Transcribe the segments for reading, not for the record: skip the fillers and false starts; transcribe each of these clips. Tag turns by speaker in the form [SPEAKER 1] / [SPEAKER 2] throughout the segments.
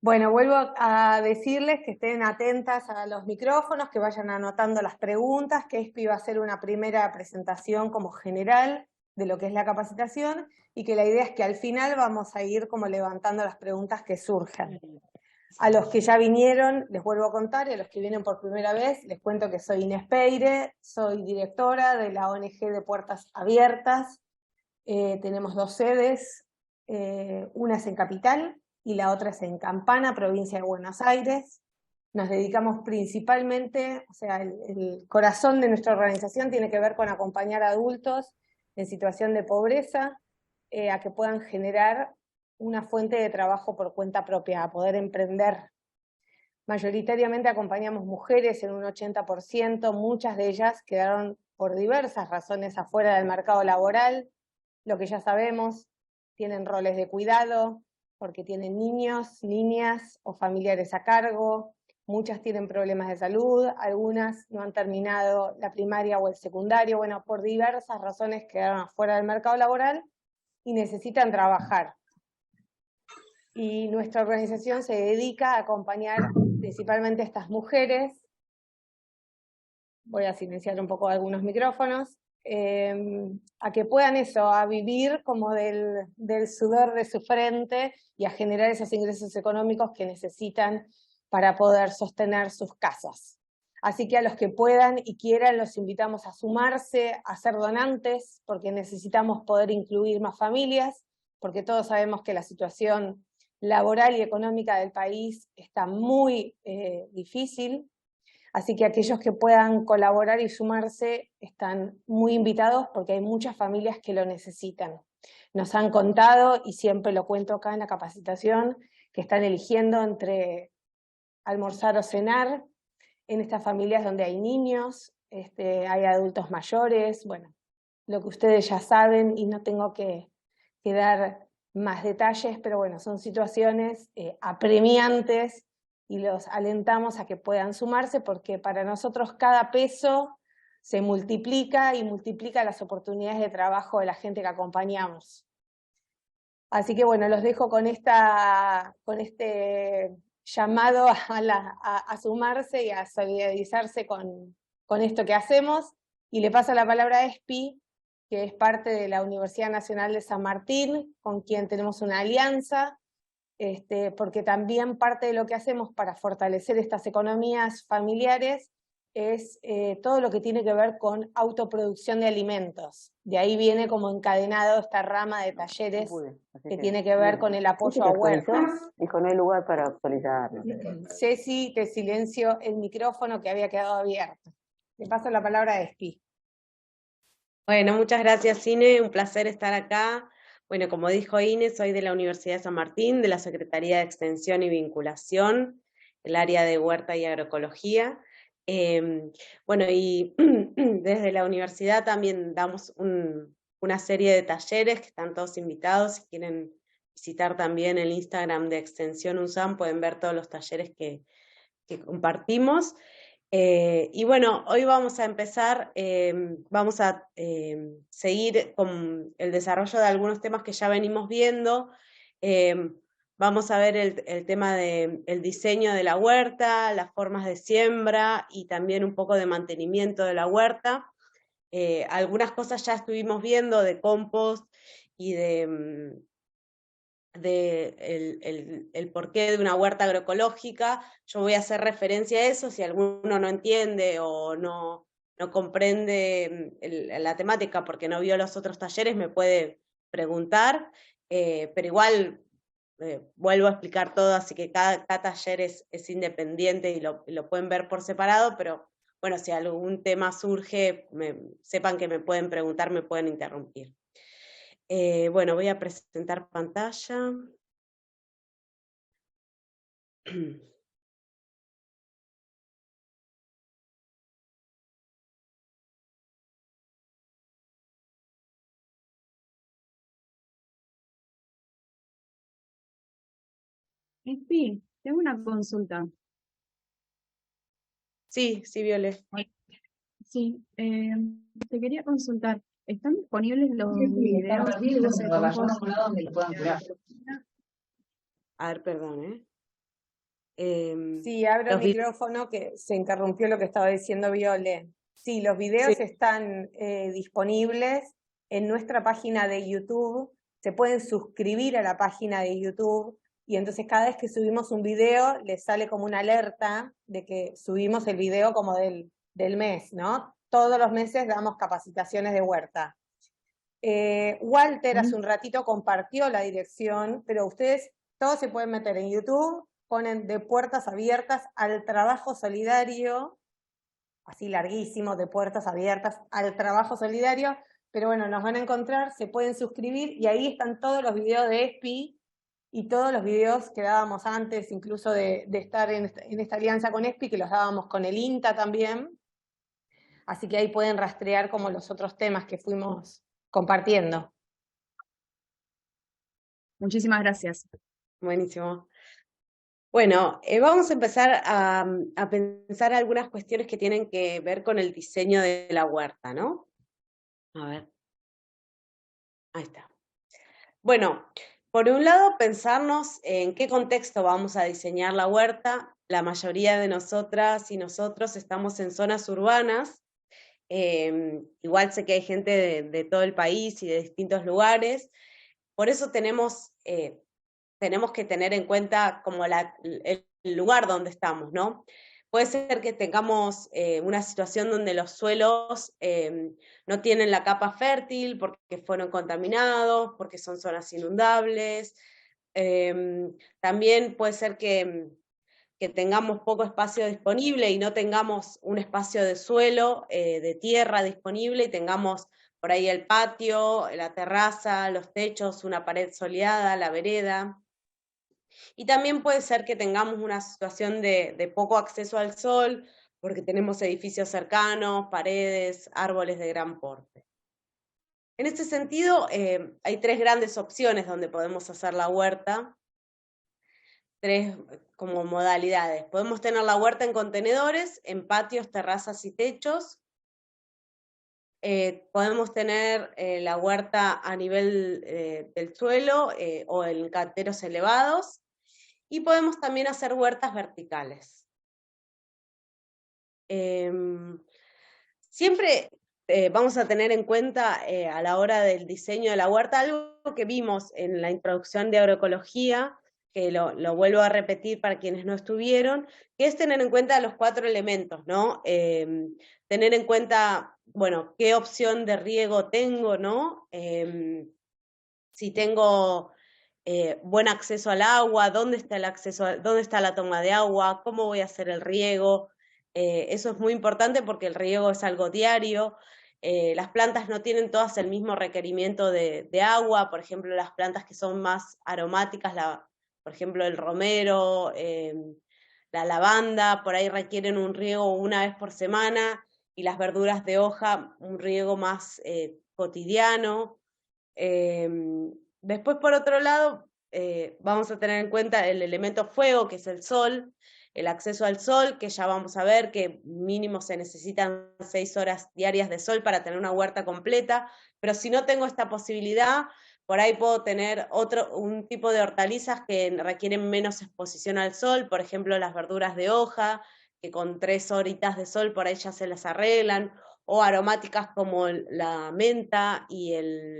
[SPEAKER 1] Bueno, vuelvo a decirles que estén atentas a los micrófonos, que vayan anotando las preguntas, que ESPI va a hacer una primera presentación como general de lo que es la capacitación y que la idea es que al final vamos a ir como levantando las preguntas que surjan. A los que ya vinieron les vuelvo a contar, y a los que vienen por primera vez les cuento que soy Inés Peire, soy directora de la ONG de Puertas Abiertas. Tenemos dos sedes, una es en Capital y la otra es en Campana, provincia de Buenos Aires. Nos dedicamos principalmente, o sea, el corazón de nuestra organización tiene que ver con acompañar a adultos en situación de pobreza a que puedan generar una fuente de trabajo por cuenta propia, a poder emprender. Mayoritariamente acompañamos mujeres en un 80%, muchas de ellas quedaron por diversas razones afuera del mercado laboral, lo que ya sabemos, tienen roles de cuidado, porque tienen niños, niñas o familiares a cargo, muchas tienen problemas de salud, algunas no han terminado la primaria o el secundario, bueno, por diversas razones quedaron afuera del mercado laboral y necesitan trabajar. Y nuestra organización se dedica a acompañar principalmente a estas mujeres. Voy a silenciar un poco algunos micrófonos. A que puedan a vivir como del sudor de su frente y a generar esos ingresos económicos que necesitan para poder sostener sus casas. Así que a los que puedan y quieran los invitamos a sumarse, a ser donantes, porque necesitamos poder incluir más familias, porque todos sabemos que la situación laboral y económica del país está muy difícil. Así que aquellos que puedan colaborar y sumarse están muy invitados porque hay muchas familias que lo necesitan. Nos han contado, y siempre lo cuento acá en la capacitación, que están eligiendo entre almorzar o cenar en estas familias donde hay niños, hay adultos mayores, bueno, lo que ustedes ya saben y no tengo que dar más detalles, pero bueno, son situaciones apremiantes y los alentamos a que puedan sumarse porque para nosotros cada peso se multiplica y multiplica las oportunidades de trabajo de la gente que acompañamos. Así que bueno, los dejo con este llamado a sumarse y a solidarizarse con esto que hacemos. Y le paso la palabra a ESPI, que es parte de la Universidad Nacional de San Martín, con quien tenemos una alianza, porque también parte de lo que hacemos para fortalecer estas economías familiares es todo lo que tiene que ver con autoproducción de alimentos. De ahí viene como encadenado esta rama de talleres que tiene que ver con el apoyo a huertas.
[SPEAKER 2] Dijo, no hay lugar para actualizarlo.
[SPEAKER 1] Ceci, te silencio el micrófono que había quedado abierto. Le paso la palabra a Espi.
[SPEAKER 3] Bueno, muchas gracias, Cine, un placer estar acá. Bueno, como dijo Inés, soy de la Universidad de San Martín, de la Secretaría de Extensión y Vinculación, el área de Huerta y Agroecología. Bueno, y desde la universidad también damos una serie de talleres que están todos invitados. Si quieren visitar también el Instagram de Extensión UNSAM, pueden ver todos los talleres que compartimos. Y bueno, hoy vamos a empezar, vamos a seguir con el desarrollo de algunos temas que ya venimos viendo. Vamos a ver el tema del diseño de la huerta, las formas de siembra y también un poco de mantenimiento de la huerta. Algunas cosas ya estuvimos viendo de compost y de el porqué de una huerta agroecológica. Yo voy a hacer referencia a eso, si alguno no entiende o no comprende la temática porque no vio los otros talleres, me puede preguntar, pero igual vuelvo a explicar todo, así que cada taller es independiente y lo pueden ver por separado, pero bueno, si algún tema surge, sepan que me pueden preguntar, me pueden interrumpir. Bueno, voy a presentar pantalla.
[SPEAKER 4] Espi, tengo una consulta.
[SPEAKER 3] Sí, Viole.
[SPEAKER 4] Sí, te quería consultar. ¿Están disponibles los videos de clase de compost?
[SPEAKER 3] A ver, perdón,
[SPEAKER 1] Sí, abro el
[SPEAKER 3] los videos.
[SPEAKER 1] micrófono que se interrumpió lo que estaba diciendo Viole. Sí, los videos
[SPEAKER 3] Sí.
[SPEAKER 1] están disponibles en nuestra página de YouTube. Se pueden suscribir a la página de YouTube y entonces cada vez que subimos un video les sale como una alerta de que subimos el video como del mes, ¿no? Todos los meses damos capacitaciones de huerta. Walter hace un ratito compartió la dirección, pero ustedes todos se pueden meter en YouTube, ponen de puertas abiertas al trabajo solidario, así larguísimo, de puertas abiertas al trabajo solidario, pero bueno, nos van a encontrar, se pueden suscribir y ahí están todos los videos de ESPI y todos los videos que dábamos antes, incluso de estar en esta alianza con ESPI, que los dábamos con el INTA también. Así que ahí pueden rastrear como los otros temas que fuimos compartiendo.
[SPEAKER 4] Muchísimas gracias.
[SPEAKER 3] Buenísimo. Bueno, vamos a empezar a pensar algunas cuestiones que tienen que ver con el diseño de la huerta, ¿no? A ver. Ahí está. Bueno, por un lado, pensarnos en qué contexto vamos a diseñar la huerta. La mayoría de nosotras y nosotros estamos en zonas urbanas. Igual sé que hay gente de todo el país y de distintos lugares. Por eso tenemos que tener en cuenta como el lugar donde estamos, ¿no? Puede ser que tengamos una situación donde los suelos no tienen la capa fértil porque fueron contaminados, porque son zonas inundables. También puede ser que tengamos poco espacio disponible y no tengamos un espacio de suelo, de tierra disponible, y tengamos por ahí el patio, la terraza, los techos, una pared soleada, la vereda. Y también puede ser que tengamos una situación de poco acceso al sol, porque tenemos edificios cercanos, paredes, árboles de gran porte. En este sentido, hay tres grandes opciones donde podemos hacer la huerta, tres como modalidades. Podemos tener la huerta en contenedores, en patios, terrazas y techos. Podemos tener la huerta a nivel del suelo o en canteros elevados. Y podemos también hacer huertas verticales. Siempre vamos a tener en cuenta a la hora del diseño de la huerta algo que vimos en la introducción de agroecología, que lo vuelvo a repetir para quienes no estuvieron, que es tener en cuenta los 4 elementos, ¿no? Tener en cuenta, bueno, qué opción de riego tengo, ¿no? Si tengo buen acceso al agua, dónde está el acceso, dónde está la toma de agua, cómo voy a hacer el riego. Eso es muy importante porque el riego es algo diario. Las plantas no tienen todas el mismo requerimiento de agua, por ejemplo, las plantas que son más aromáticas, por ejemplo, el romero, la lavanda, por ahí requieren un riego una vez por semana, y las verduras de hoja un riego más cotidiano. Después, por otro lado, vamos a tener en cuenta el elemento fuego, que es el sol, el acceso al sol, que ya vamos a ver que mínimo se necesitan 6 horas diarias de sol para tener una huerta completa, pero si no tengo esta posibilidad, por ahí puedo tener un tipo de hortalizas que requieren menos exposición al sol, por ejemplo, las verduras de hoja, que con 3 horitas de sol por ahí ya se las arreglan, o aromáticas como la menta y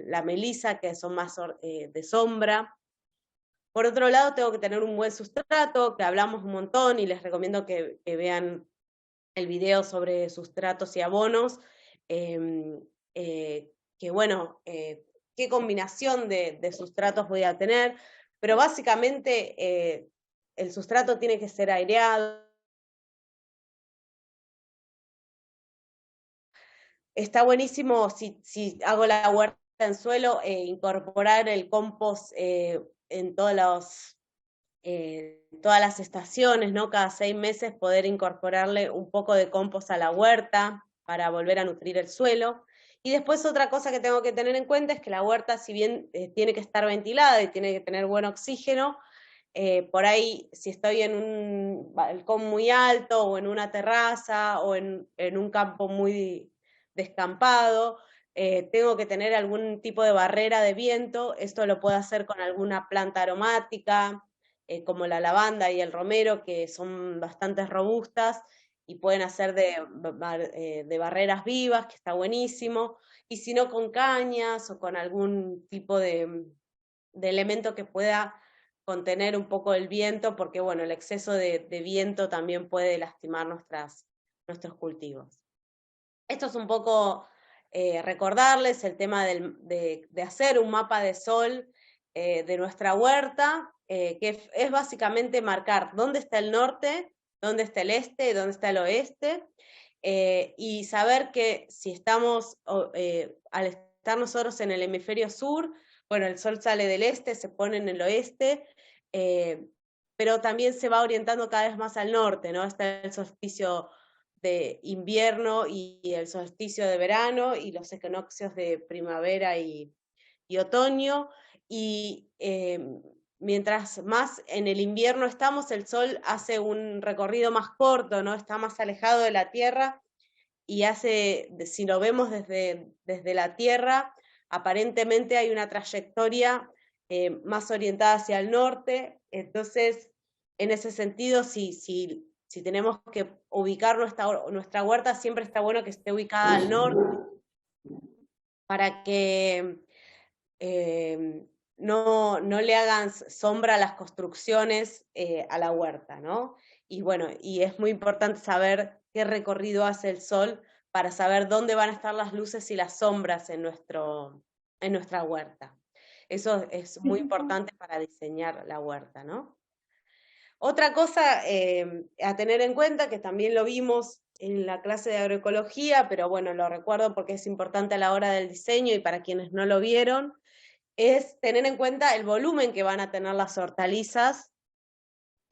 [SPEAKER 3] la melisa, que son más de sombra. Por otro lado, tengo que tener un buen sustrato, que hablamos un montón y les recomiendo que vean el video sobre sustratos y abonos, que bueno, qué combinación de sustratos voy a tener, pero básicamente el sustrato tiene que ser aireado. Está buenísimo si hago la huerta en suelo, incorporar el compost en todas las estaciones, ¿no? Cada 6 meses poder incorporarle un poco de compost a la huerta para volver a nutrir el suelo. Y después otra cosa que tengo que tener en cuenta es que la huerta, si bien tiene que estar ventilada y tiene que tener buen oxígeno, por ahí si estoy en un balcón muy alto o en una terraza o en un campo muy descampado, tengo que tener algún tipo de barrera de viento. Esto lo puedo hacer con alguna planta aromática, como la lavanda y el romero, que son bastante robustas y pueden hacer de barreras vivas, que está buenísimo, y si no con cañas o con algún tipo de elemento que pueda contener un poco el viento, porque bueno, el exceso de viento también puede lastimar nuestros cultivos. Esto es un poco recordarles el tema de hacer un mapa de sol de nuestra huerta, que es básicamente marcar dónde está el norte, dónde está el este y dónde está el oeste, y saber que si estamos, al estar nosotros en el hemisferio sur, bueno, el sol sale del este, se pone en el oeste, pero también se va orientando cada vez más al norte, ¿no? Está el solsticio de invierno y el solsticio de verano y los equinoccios de primavera y otoño, y mientras más en el invierno estamos, el sol hace un recorrido más corto, ¿no? Está más alejado de la Tierra y si lo vemos desde la Tierra, aparentemente hay una trayectoria más orientada hacia el norte. Entonces, en ese sentido, si tenemos que ubicar nuestra huerta, siempre está bueno que esté ubicada al norte, para que no le hagan sombra a las construcciones a la huerta, ¿no? Y bueno, y es muy importante saber qué recorrido hace el sol para saber dónde van a estar las luces y las sombras en nuestra huerta. Eso es muy importante para diseñar la huerta, ¿no? Otra cosa a tener en cuenta, que también lo vimos en la clase de agroecología, pero bueno, lo recuerdo porque es importante a la hora del diseño y para quienes no lo vieron, es tener en cuenta el volumen que van a tener las hortalizas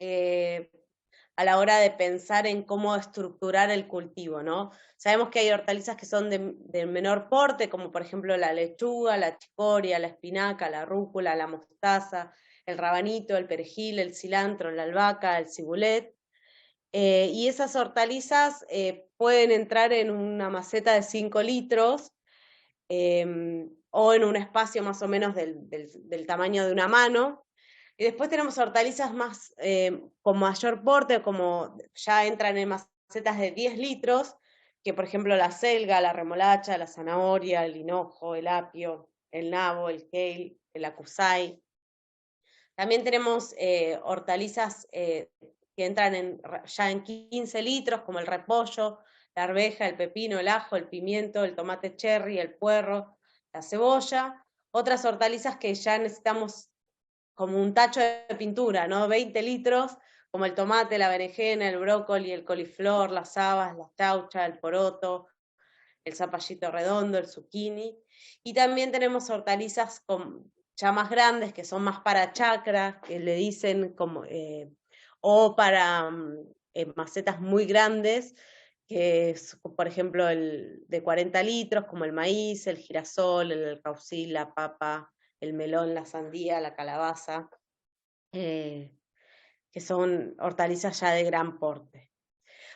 [SPEAKER 3] a la hora de pensar en cómo estructurar el cultivo, ¿no? Sabemos que hay hortalizas que son de menor porte, como por ejemplo la lechuga, la chicoria, la espinaca, la rúcula, la mostaza, el rabanito, el perejil, el cilantro, la albahaca, el cibulet, y esas hortalizas pueden entrar en una maceta de 5 litros, o en un espacio más o menos del tamaño de una mano. Y después tenemos hortalizas más con mayor porte, como ya entran en macetas de 10 litros, que por ejemplo la selga, la remolacha, la zanahoria, el hinojo, el apio, el nabo, el kale, el acusai. También tenemos hortalizas que entran ya en 15 litros, como el repollo, la arveja, el pepino, el ajo, el pimiento, el tomate cherry, el puerro, la cebolla. Otras hortalizas que ya necesitamos como un tacho de pintura, ¿no? 20 litros, como el tomate, la berenjena, el brócoli, el coliflor, las habas, la chaucha, el poroto, el zapallito redondo, el zucchini. Y también tenemos hortalizas ya más grandes, que son más para chacras, que le dicen como, o para macetas muy grandes, que es, por ejemplo, el de 40 litros, como el maíz, el girasol, el caucil, la papa, el melón, la sandía, la calabaza, que son hortalizas ya de gran porte.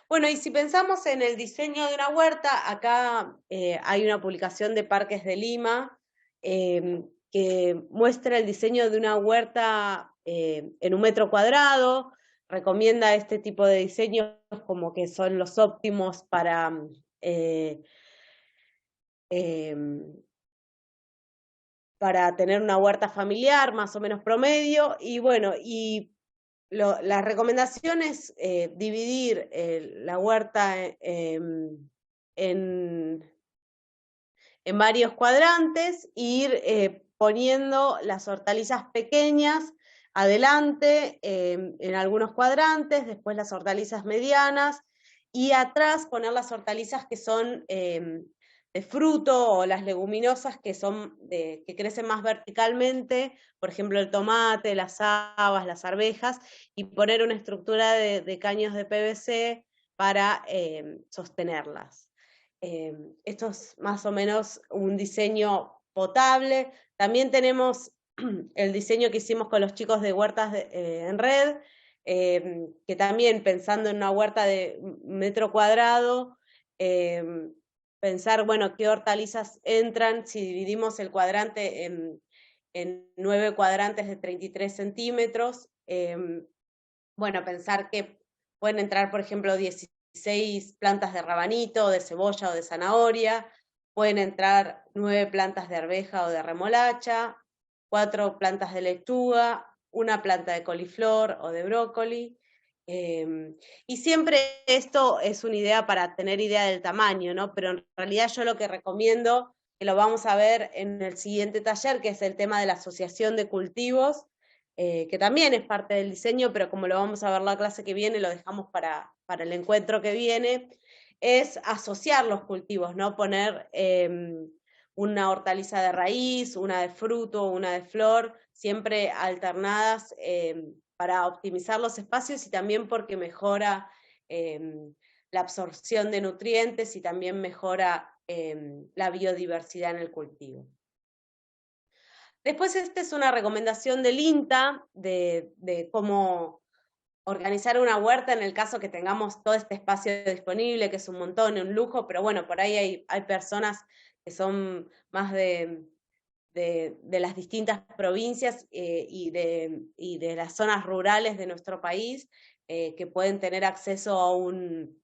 [SPEAKER 3] Bueno, y si pensamos en el diseño de una huerta, acá hay una publicación de Parques de Lima que muestra el diseño de una huerta en 1 metro cuadrado, recomienda este tipo de diseños como que son los óptimos para tener una huerta familiar más o menos promedio, y bueno, la recomendación es dividir la huerta en varios cuadrantes e ir poniendo las hortalizas pequeñas adelante en algunos cuadrantes, después las hortalizas medianas, y atrás poner las hortalizas que son de fruto, o las leguminosas que crecen más verticalmente, por ejemplo el tomate, las habas, las arvejas, y poner una estructura de caños de PVC para sostenerlas. Esto es más o menos un diseño potable. También tenemos el diseño que hicimos con los chicos de Huertas en Red, que también pensando en una huerta de 1 metro cuadrado, pensar, bueno, qué hortalizas entran, si dividimos el cuadrante en 9 cuadrantes de 33 centímetros, Bueno, pensar que pueden entrar, por ejemplo, 16 plantas de rabanito, de cebolla o de zanahoria, pueden entrar 9 plantas de arveja o de remolacha, 4 plantas de lechuga, 1 planta de coliflor o de brócoli. Y siempre esto es una idea para tener idea del tamaño, ¿no? Pero en realidad yo lo que recomiendo, que lo vamos a ver en el siguiente taller, que es el tema de la asociación de cultivos, que también es parte del diseño, pero como lo vamos a ver la clase que viene, lo dejamos para el encuentro que viene, es asociar los cultivos, ¿no? Poner una hortaliza de raíz, una de fruto, una de flor, siempre alternadas para optimizar los espacios y también porque mejora la absorción de nutrientes y también mejora la biodiversidad en el cultivo. Después esta es una recomendación del INTA de cómo organizar una huerta en el caso que tengamos todo este espacio disponible, que es un montón, un lujo, pero bueno, por ahí hay personas que son más de las distintas provincias y de las zonas rurales de nuestro país que pueden tener acceso a un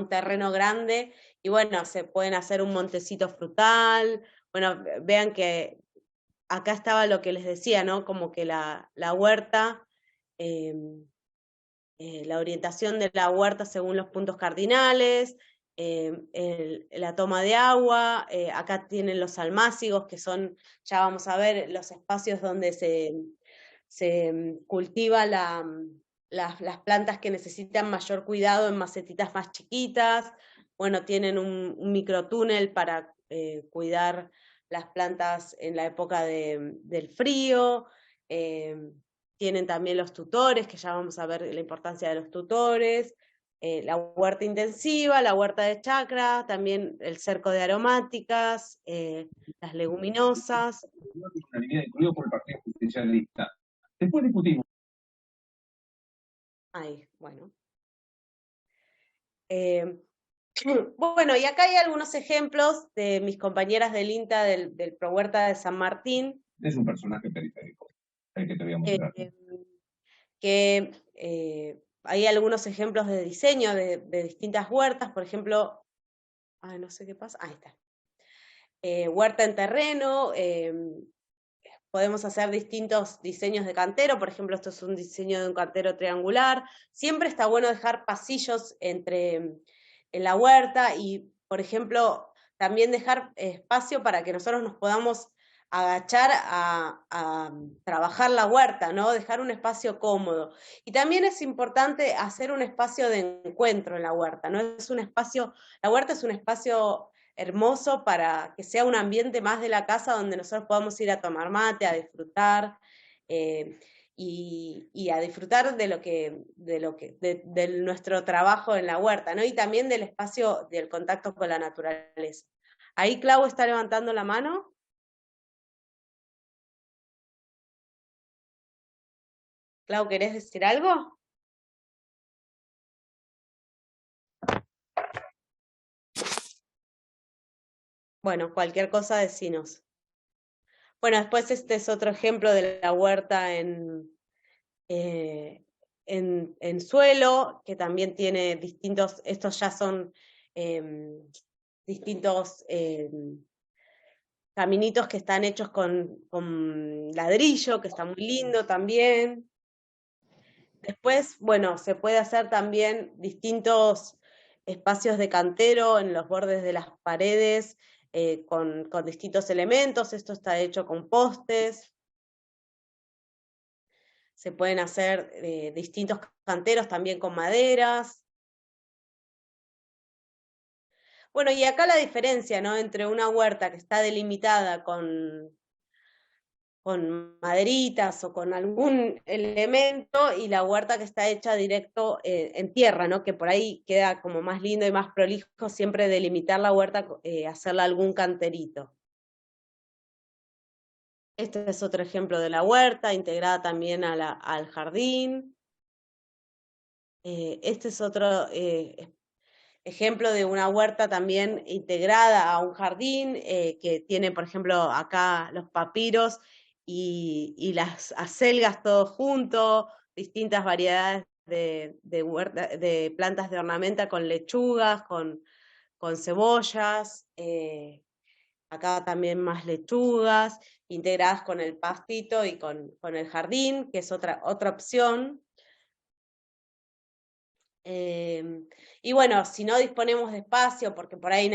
[SPEAKER 3] terreno grande y bueno, se pueden hacer un montecito frutal. Bueno, vean que acá estaba lo que les decía, ¿no? Como que la huerta, la orientación de la huerta según los puntos cardinales, la toma de agua, acá tienen los almácigos, que son, ya vamos a ver, los espacios donde se cultiva las plantas que necesitan mayor cuidado en macetitas más chiquitas. Bueno, tienen un microtúnel para cuidar las plantas en la época del frío. Tienen también los tutores, que ya vamos a ver la importancia de los tutores. La huerta intensiva, la huerta de chacra, también el cerco de aromáticas, las leguminosas.
[SPEAKER 5] Unanimidad incluido por el Partido Justicialista. Después discutimos.
[SPEAKER 3] Ahí, bueno. Bueno, y acá hay algunos ejemplos de mis compañeras del INTA del ProHuerta de San Martín.
[SPEAKER 5] Es un personaje periférico, el que te voy a mostrar.
[SPEAKER 3] Hay algunos ejemplos de diseño de distintas huertas, por ejemplo, no sé qué pasa, ahí está. Huerta en terreno, podemos hacer distintos diseños de cantero, por ejemplo, esto es un diseño de un cantero triangular. Siempre está bueno dejar pasillos en la huerta y, por ejemplo, también dejar espacio para que nosotros nos podamos agachar a trabajar la huerta, ¿no? Dejar un espacio cómodo. Y también es importante hacer un espacio de encuentro en la huerta, ¿no? La huerta es un espacio hermoso para que sea un ambiente más de la casa donde nosotros podamos ir a tomar mate, a disfrutar y a disfrutar de nuestro trabajo en la huerta, ¿no? Y también del espacio del contacto con la naturaleza. Ahí Clau está levantando la mano. Clau, ¿querés decir algo? Bueno, cualquier cosa decinos. Bueno, después este es otro ejemplo de la huerta en suelo, que también tiene distintos, estos ya son distintos caminitos que están hechos con ladrillo, que está muy lindo también. Después, bueno, se puede hacer también distintos espacios de cantero en los bordes de las paredes con distintos elementos. Esto está hecho con postes. Se pueden hacer distintos canteros también con maderas. Bueno, y acá la diferencia, ¿no? Entre una huerta que está delimitada con maderitas o con algún elemento y la huerta que está hecha directo en tierra, ¿no? Que por ahí queda como más lindo y más prolijo siempre delimitar la huerta, hacerle algún canterito. Este es otro ejemplo de la huerta, integrada también al jardín. Este es otro ejemplo de una huerta también integrada a un jardín, que tiene, por ejemplo, acá los papiros y las acelgas todo junto, distintas variedades de plantas de ornamenta con lechugas, con cebollas, acá también más lechugas, integradas con el pastito y con el jardín, que es otra opción. Y bueno, si no disponemos de espacio, porque por ahí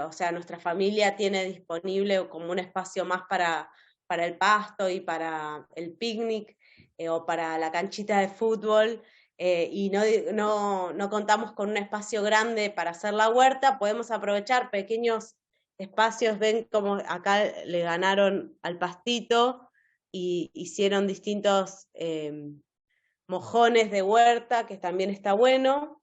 [SPEAKER 3] o sea, nuestra familia tiene disponible como un espacio más para el pasto y para el picnic, o para la canchita de fútbol, y no contamos con un espacio grande para hacer la huerta, podemos aprovechar pequeños espacios. Ven como acá le ganaron al pastito y hicieron distintos mojones de huerta, que también está bueno.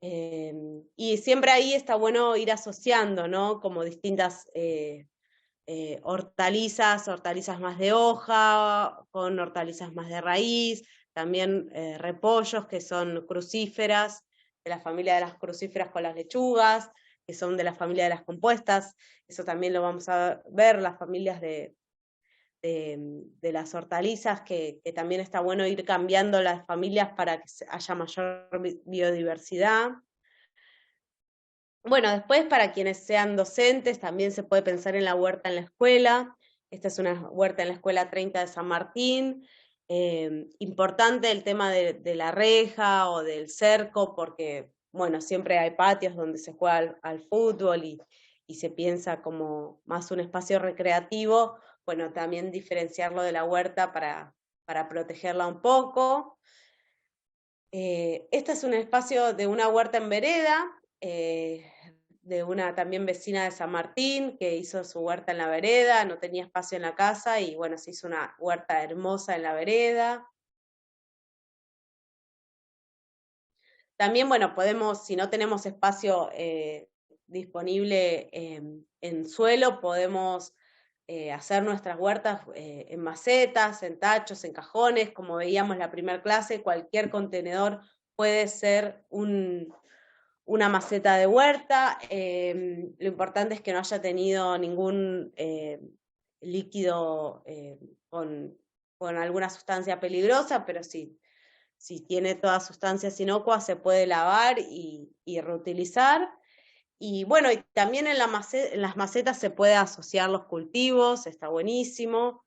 [SPEAKER 3] Y siempre ahí está bueno ir asociando, ¿no? Como distintas hortalizas más de hoja, con hortalizas más de raíz, también repollos que son crucíferas, de la familia de las crucíferas con las lechugas, que son de la familia de las compuestas. Eso también lo vamos a ver, las familias de las hortalizas, que también está bueno ir cambiando las familias para que haya mayor biodiversidad. Bueno, después para quienes sean docentes también se puede pensar en la huerta en la escuela. Esta es una huerta en la Escuela 30 de San Martín. Importante el tema de la reja o del cerco, porque bueno, siempre hay patios donde se juega al fútbol y se piensa como más un espacio recreativo. Bueno, también diferenciarlo de la huerta para protegerla un poco. Este es un espacio de una huerta en vereda, de una también vecina de San Martín, que hizo su huerta en la vereda, no tenía espacio en la casa, y bueno, se hizo una huerta hermosa en la vereda. También, bueno, podemos, si no tenemos espacio disponible en suelo, podemos hacer nuestras huertas en macetas, en tachos, en cajones. Como veíamos en la primera clase, cualquier contenedor puede ser una maceta de huerta. Lo importante es que no haya tenido ningún líquido con alguna sustancia peligrosa, pero si tiene todas sustancias inocuas se puede lavar y reutilizar. Y bueno, y también en las macetas se puede asociar los cultivos, está buenísimo.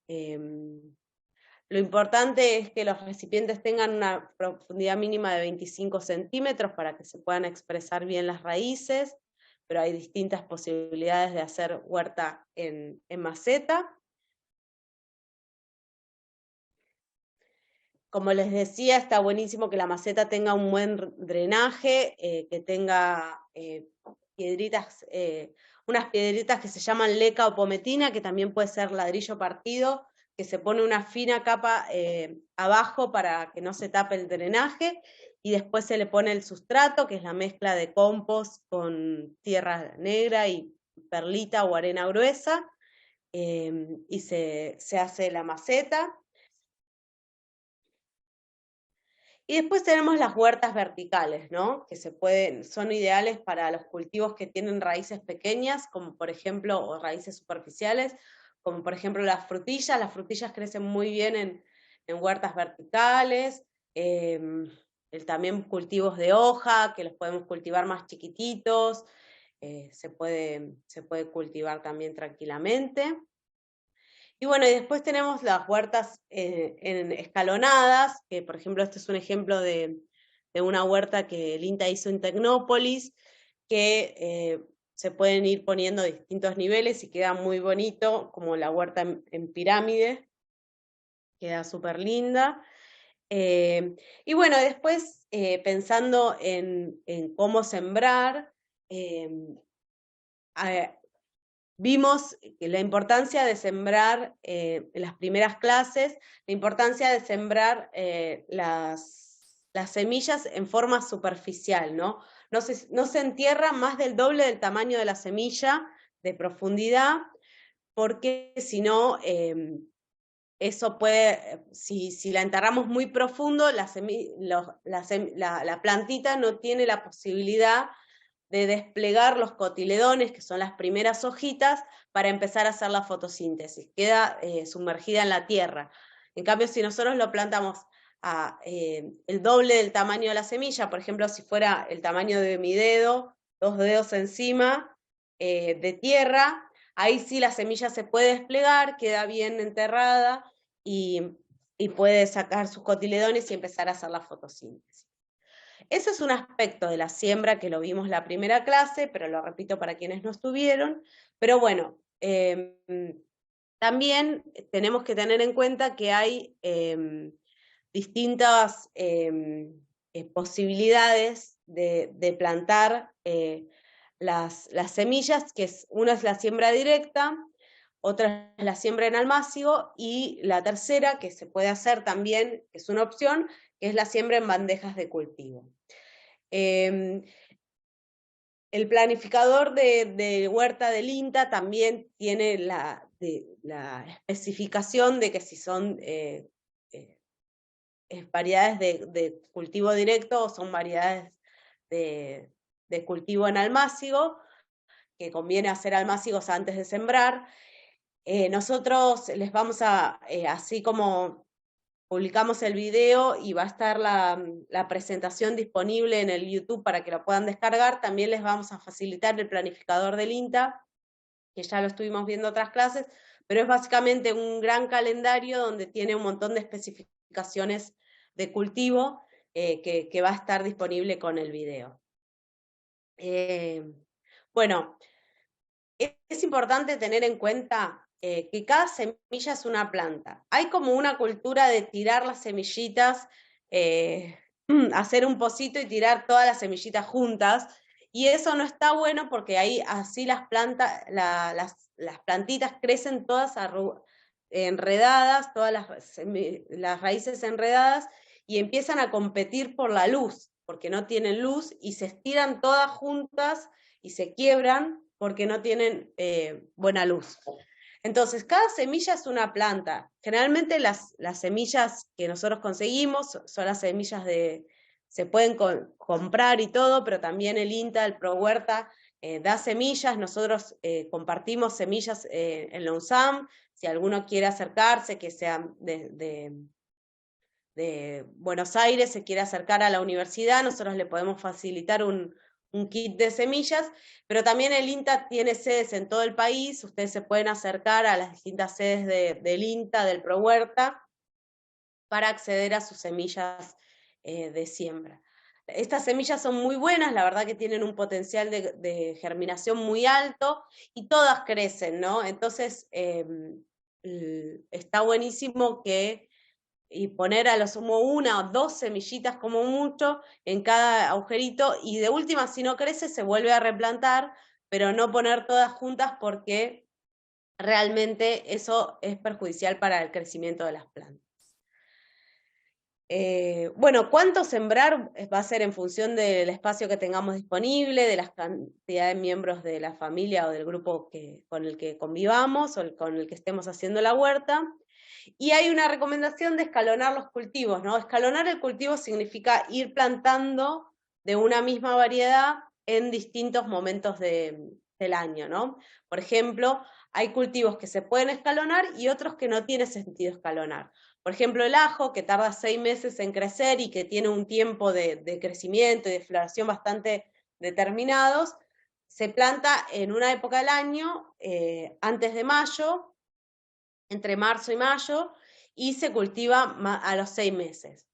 [SPEAKER 3] Lo importante es que los recipientes tengan una profundidad mínima de 25 centímetros para que se puedan expresar bien las raíces, pero hay distintas posibilidades de hacer huerta en maceta. Como les decía, está buenísimo que la maceta tenga un buen drenaje, que tenga piedritas, unas piedritas que se llaman leca o pometina, que también puede ser ladrillo partido, que se pone una fina capa abajo para que no se tape el drenaje, y después se le pone el sustrato, que es la mezcla de compost con tierra negra y perlita o arena gruesa, y se hace la maceta. Y después tenemos las huertas verticales, ¿no? Que son ideales para los cultivos que tienen raíces pequeñas, como por ejemplo, o raíces superficiales, como por ejemplo las frutillas. Las frutillas crecen muy bien en huertas verticales. También cultivos de hoja, que los podemos cultivar más chiquititos. Se puede cultivar también tranquilamente. Y bueno, y después tenemos las huertas escalonadas, que por ejemplo este es un ejemplo de una huerta que el INTA hizo en Tecnópolis, que se pueden ir poniendo distintos niveles y queda muy bonito, como la huerta en pirámide, queda súper linda. Y bueno, después pensando en cómo sembrar, vimos la importancia de sembrar, en las primeras clases, la importancia de sembrar las semillas en forma superficial, ¿no? No se entierra más del doble del tamaño de la semilla de profundidad, porque si no, eso puede, si la enterramos muy profundo, la plantita no tiene la posibilidad de desplegar los cotiledones, que son las primeras hojitas, para empezar a hacer la fotosíntesis. Queda sumergida en la tierra. En cambio, si nosotros lo plantamos a el doble del tamaño de la semilla, por ejemplo, si fuera el tamaño de mi dedo, 2 dedos encima de tierra, ahí sí la semilla se puede desplegar, queda bien enterrada y puede sacar sus cotiledones y empezar a hacer la fotosíntesis. Ese es un aspecto de la siembra que lo vimos la primera clase, pero lo repito para quienes no estuvieron. Pero bueno, también tenemos que tener en cuenta que hay distintas posibilidades de plantar las semillas, que una es la siembra directa, otra es la siembra en almácigo, y la tercera, que se puede hacer también, que es una opción, que es la siembra en bandejas de cultivo. El planificador de huerta del INTA también tiene la especificación de que si son variedades de cultivo directo o son variedades de cultivo en almácigo, que conviene hacer almácigos antes de sembrar. Nosotros les vamos a, así como publicamos el video y va a estar la presentación disponible en el YouTube para que lo puedan descargar, también les vamos a facilitar el planificador del INTA, que ya lo estuvimos viendo en otras clases, pero es básicamente un gran calendario donde tiene un montón de especificaciones de cultivo que va a estar disponible con el video. Bueno, es importante tener en cuenta que cada semilla es una planta. Hay como una cultura de tirar las semillitas, hacer un pocito y tirar todas las semillitas juntas, y eso no está bueno porque ahí así las plantitas crecen todas enredadas, todas las raíces enredadas, y empiezan a competir por la luz, porque no tienen luz, y se estiran todas juntas y se quiebran porque no tienen buena luz. Entonces, cada semilla es una planta. Generalmente las semillas que nosotros conseguimos son las semillas se pueden comprar y todo, pero también el INTA, el ProHuerta, da semillas. Nosotros compartimos semillas en la UNSAM. Si alguno quiere acercarse, que sea de Buenos Aires, se quiere acercar a la universidad, nosotros le podemos facilitar un kit de semillas, pero también el INTA tiene sedes en todo el país. Ustedes se pueden acercar a las distintas sedes del INTA, del ProHuerta, para acceder a sus semillas de siembra. Estas semillas son muy buenas, la verdad que tienen un potencial de germinación muy alto, y todas crecen, ¿no? Entonces, está buenísimo y poner a lo sumo 1 o 2 semillitas como mucho en cada agujerito, y de última, si no crece, se vuelve a replantar, pero no poner todas juntas porque realmente eso es perjudicial para el crecimiento de las plantas. Bueno, cuánto sembrar va a ser en función del espacio que tengamos disponible, de la cantidad de miembros de la familia o del grupo con el que convivamos o con el que estemos haciendo la huerta. Y hay una recomendación de escalonar los cultivos, ¿no? Escalonar el cultivo significa ir plantando de una misma variedad en distintos momentos del año, ¿no? Por ejemplo, hay cultivos que se pueden escalonar y otros que no tiene sentido escalonar. Por ejemplo, el ajo, que tarda 6 meses en crecer y que tiene un tiempo de crecimiento y de floración bastante determinados, se planta en una época del año, antes de mayo, entre marzo y mayo, y se cultiva a los 6 meses.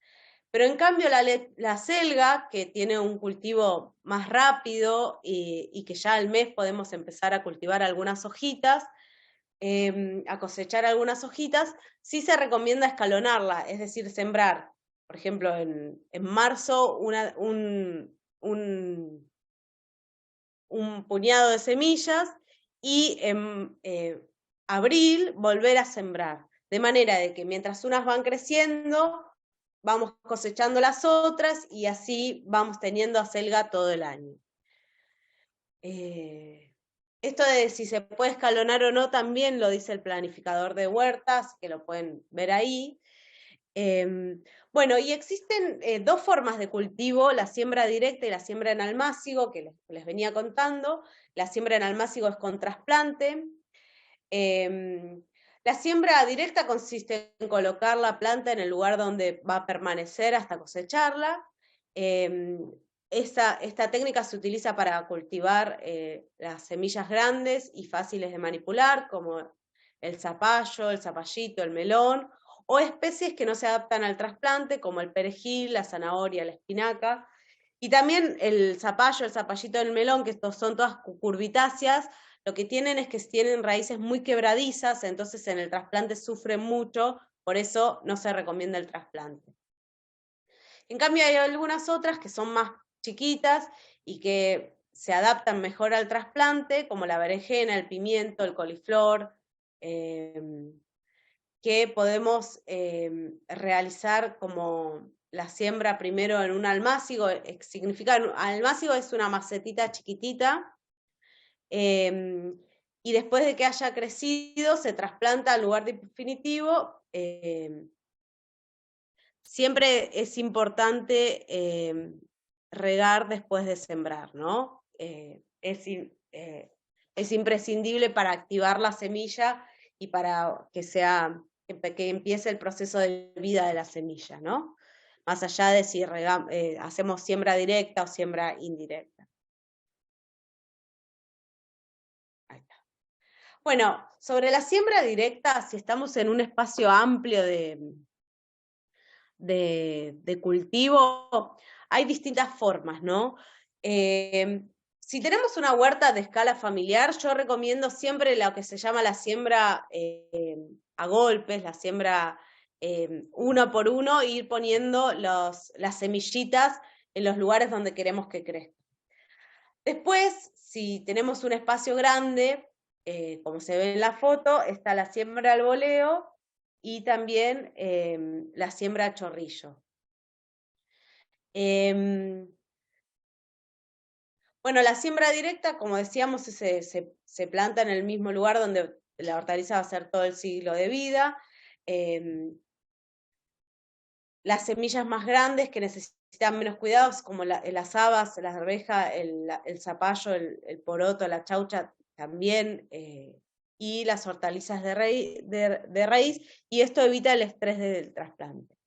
[SPEAKER 3] Pero en cambio la selga, que tiene un cultivo más rápido y que ya al mes podemos empezar a cultivar algunas hojitas, a cosechar algunas hojitas, sí se recomienda escalonarla, es decir, sembrar, por ejemplo, en marzo un puñado de semillas, y en abril volver a sembrar, de manera de que mientras unas van creciendo, vamos cosechando las otras, y así vamos teniendo acelga todo el año. Esto de si se puede escalonar o no también lo dice el planificador de huertas, que lo pueden ver ahí. Bueno, y existen dos formas de cultivo, la siembra directa y la siembra en almácigo, que les venía contando. La siembra en almácigo es con trasplante. La siembra directa consiste en colocar la planta en el lugar donde va a permanecer hasta cosecharla. Esta técnica se utiliza para cultivar las semillas grandes y fáciles de manipular, como el zapallo, el zapallito, el melón, o especies que no se adaptan al trasplante, como el perejil, la zanahoria, la espinaca. Y también el zapallo, el zapallito del melón, que estos son todas cucurbitáceas, lo que tienen es que tienen raíces muy quebradizas, entonces en el trasplante sufren mucho, por eso no se recomienda el trasplante. En cambio hay algunas otras que son más chiquitas y que se adaptan mejor al trasplante, como la berenjena, el pimiento, el coliflor, que podemos realizar como la siembra primero en un almácigo. Significa, almácigo es una macetita chiquitita, y después de que haya crecido se trasplanta al lugar definitivo. Siempre es importante regar después de sembrar, ¿no? Es imprescindible para activar la semilla y para que empiece el proceso de vida de la semilla, ¿no? Más allá de si hacemos siembra directa o siembra indirecta. Ahí está. Bueno, sobre la siembra directa, si estamos en un espacio amplio de cultivo, hay distintas formas, ¿no? Si tenemos una huerta de escala familiar, yo recomiendo siempre lo que se llama la siembra a golpes, la siembra uno por uno, e ir poniendo las semillitas en los lugares donde queremos que crezcan. Después, si tenemos un espacio grande, como se ve en la foto, está la siembra al voleo y también la siembra a chorrillo. Bueno, la siembra directa, como decíamos, se planta en el mismo lugar donde la hortaliza va a ser todo el ciclo de vida. Las semillas más grandes que necesitan menos cuidados, como las habas, la arveja, el zapallo, el poroto, la chaucha, también, y las hortalizas de raíz, y esto evita el estrés del trasplante.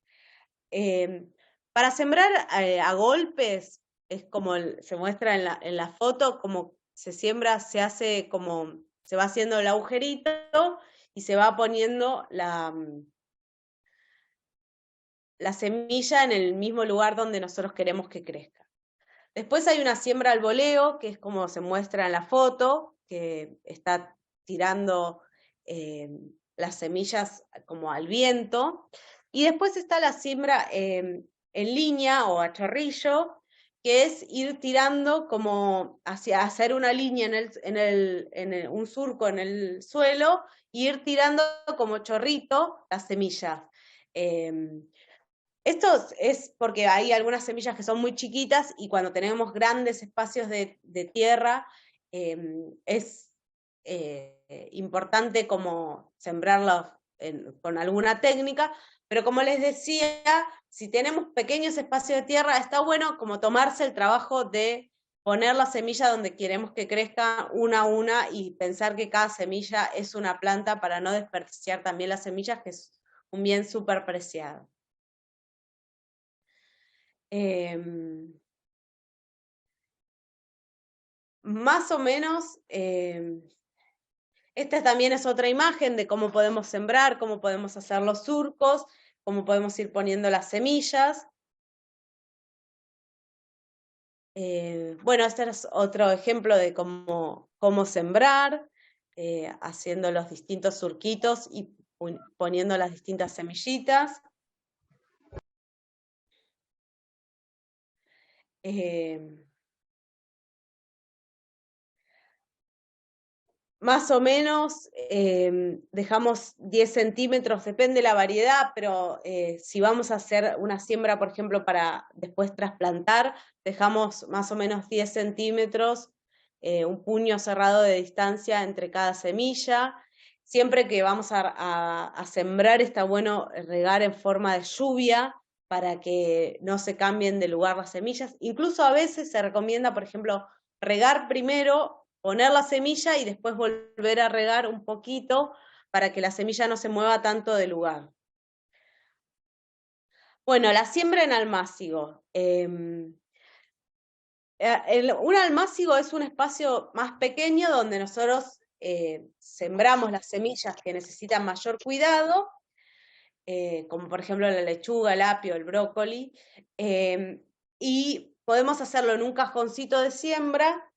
[SPEAKER 3] Para sembrar a golpes, es como se muestra en la foto, como se siembra, se va haciendo el agujerito y se va poniendo la semilla en el mismo lugar donde nosotros queremos que crezca. Después hay una siembra al voleo, que es como se muestra en la foto, que está tirando las semillas como al viento. Y después está la siembra en línea o a chorrillo, que es ir tirando como hacer una línea un surco en el suelo, e ir tirando como chorrito las semillas. Esto es porque hay algunas semillas que son muy chiquitas y cuando tenemos grandes espacios de tierra es importante como sembrarlos con alguna técnica, pero como les decía, si tenemos pequeños espacios de tierra, está bueno como tomarse el trabajo de poner la semilla donde queremos que crezca una a una y pensar que cada semilla es una planta para no desperdiciar también las semillas, que es un bien súper preciado. Más o menos, esta también es otra imagen de cómo podemos sembrar, cómo podemos hacer los surcos, cómo podemos ir poniendo las semillas. Bueno, este es otro ejemplo de cómo sembrar, haciendo los distintos surquitos y poniendo las distintas semillitas. Más o menos dejamos 10 centímetros, depende de la variedad, pero si vamos a hacer una siembra, por ejemplo, para después trasplantar, dejamos más o menos 10 centímetros, un puño cerrado de distancia entre cada semilla. siempre que vamos a sembrar está bueno regar en forma de lluvia para que no se cambien de lugar las semillas. Incluso a veces se recomienda, por ejemplo, regar primero, poner la semilla y después volver a regar un poquito para que la semilla no se mueva tanto de lugar. Bueno, la siembra en almácigo. Un almácigo es un espacio más pequeño donde nosotros sembramos las semillas que necesitan mayor cuidado, como por ejemplo la lechuga, el apio, el brócoli, y podemos hacerlo en un cajoncito de siembra.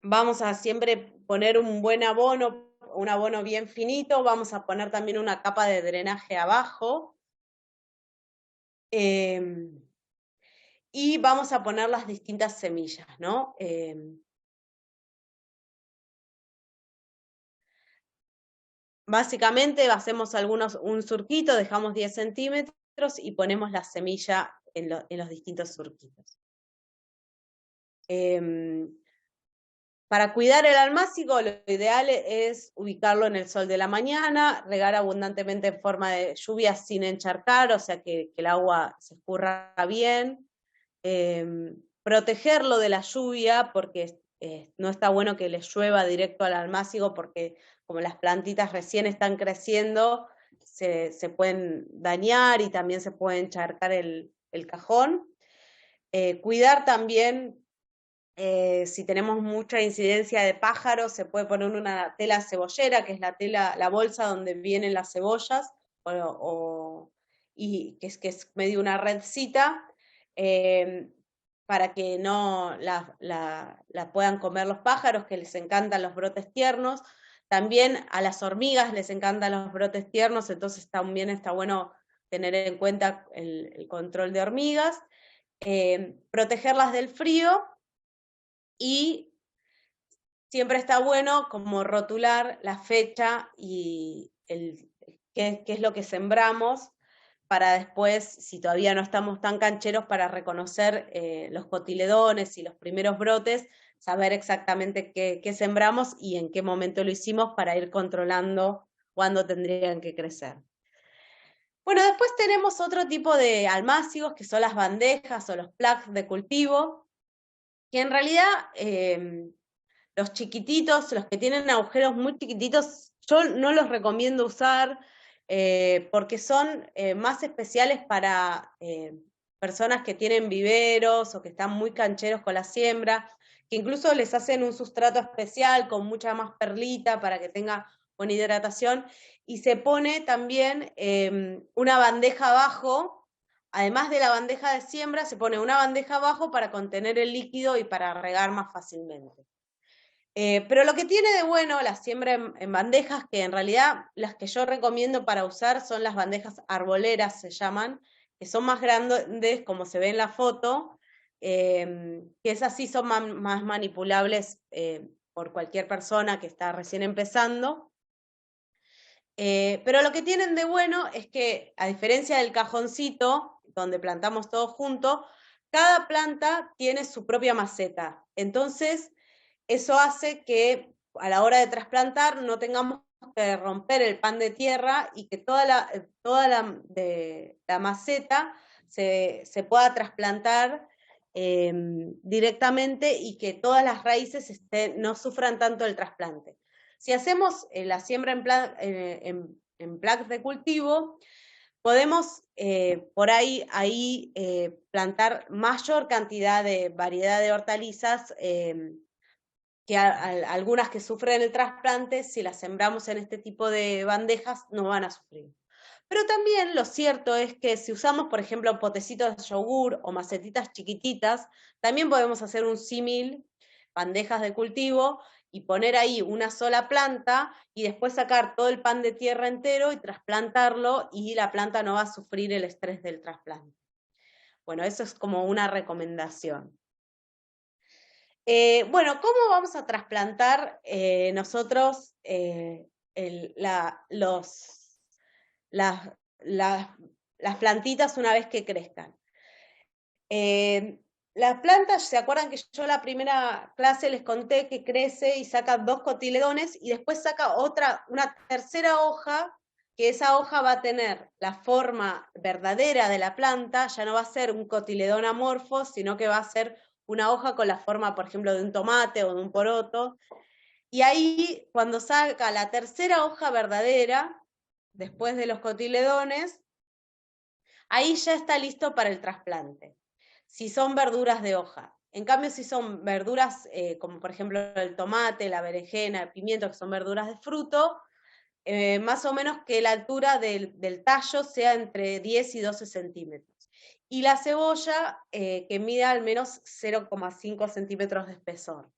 [SPEAKER 3] Vamos a siempre poner un buen abono, un abono bien finito, vamos a poner también una capa de drenaje abajo, y vamos a poner las distintas semillas, ¿no? Básicamente hacemos un surquito, dejamos 10 centímetros y ponemos la semilla en los distintos surquitos. Para cuidar el almácigo, lo ideal es ubicarlo en el sol de la mañana, regar abundantemente en forma de lluvia sin encharcar, o sea que el agua se escurra bien. Protegerlo de la lluvia, porque no está bueno que le llueva directo al almácigo, porque como las plantitas recién están creciendo, se pueden dañar y también se puede encharcar el cajón. Cuidar también, si tenemos mucha incidencia de pájaros, se puede poner una tela cebollera, que es la bolsa donde vienen las cebollas, y que es medio una redcita, para que no la puedan comer los pájaros, que les encantan los brotes tiernos. También a las hormigas les encantan los brotes tiernos, entonces también está bueno tener en cuenta el control de hormigas. Protegerlas del frío, y siempre está bueno como rotular la fecha y qué es lo que sembramos, para después, si todavía no estamos tan cancheros, para reconocer los cotiledones y los primeros brotes, saber exactamente qué sembramos y en qué momento lo hicimos para ir controlando cuándo tendrían que crecer. Bueno, después tenemos otro tipo de almácigos, que son las bandejas o los plugs de cultivo, que en realidad los chiquititos, los que tienen agujeros muy chiquititos, yo no los recomiendo usar, porque son más especiales para personas que tienen viveros o que están muy cancheros con la siembra, que incluso les hacen un sustrato especial con mucha más perlita para que tenga buena hidratación, y se pone también una bandeja abajo. Además de la bandeja de siembra, se pone una bandeja abajo para contener el líquido y para regar más fácilmente. Pero lo que tiene de bueno la siembra en bandejas, que en realidad las que yo recomiendo para usar son las bandejas arboleras, se llaman, que son más grandes, como se ve en la foto, que esas sí son más manipulables por cualquier persona que está recién empezando. Pero lo que tienen de bueno es que, a diferencia del cajoncito, donde plantamos todo junto, cada planta tiene su propia maceta. Entonces, eso hace que a la hora de trasplantar no tengamos que romper el pan de tierra y que toda la maceta se pueda trasplantar directamente, y que todas las raíces no sufran tanto el trasplante. Si hacemos la siembra en plugs de cultivo, podemos por ahí plantar mayor cantidad de variedad de hortalizas, que algunas que sufren el trasplante, si las sembramos en este tipo de bandejas, no van a sufrir. Pero también lo cierto es que si usamos, por ejemplo, potecitos de yogur o macetitas chiquititas, también podemos hacer un símil, bandejas de cultivo, y poner ahí una sola planta y después sacar todo el pan de tierra entero y trasplantarlo, y la planta no va a sufrir el estrés del trasplante. Bueno, eso es como una recomendación. Bueno, ¿cómo vamos a trasplantar nosotros las plantitas una vez que crezcan? las plantas, ¿se acuerdan que yo la primera clase les conté que crece y saca 2 cotiledones y después saca una tercera hoja, que esa hoja va a tener la forma verdadera de la planta, ya no va a ser un cotiledón amorfo, sino que va a ser una hoja con la forma, por ejemplo, de un tomate o de un poroto. Y ahí, cuando saca la tercera hoja verdadera, después de los cotiledones, ahí ya está listo para el trasplante. Si son verduras de hoja. En cambio, si son verduras como por ejemplo el tomate, la berenjena, el pimiento, que son verduras de fruto, más o menos que la altura del tallo sea entre 10 y 12 centímetros. Y la cebolla que mida al menos 0,5 centímetros de espesor.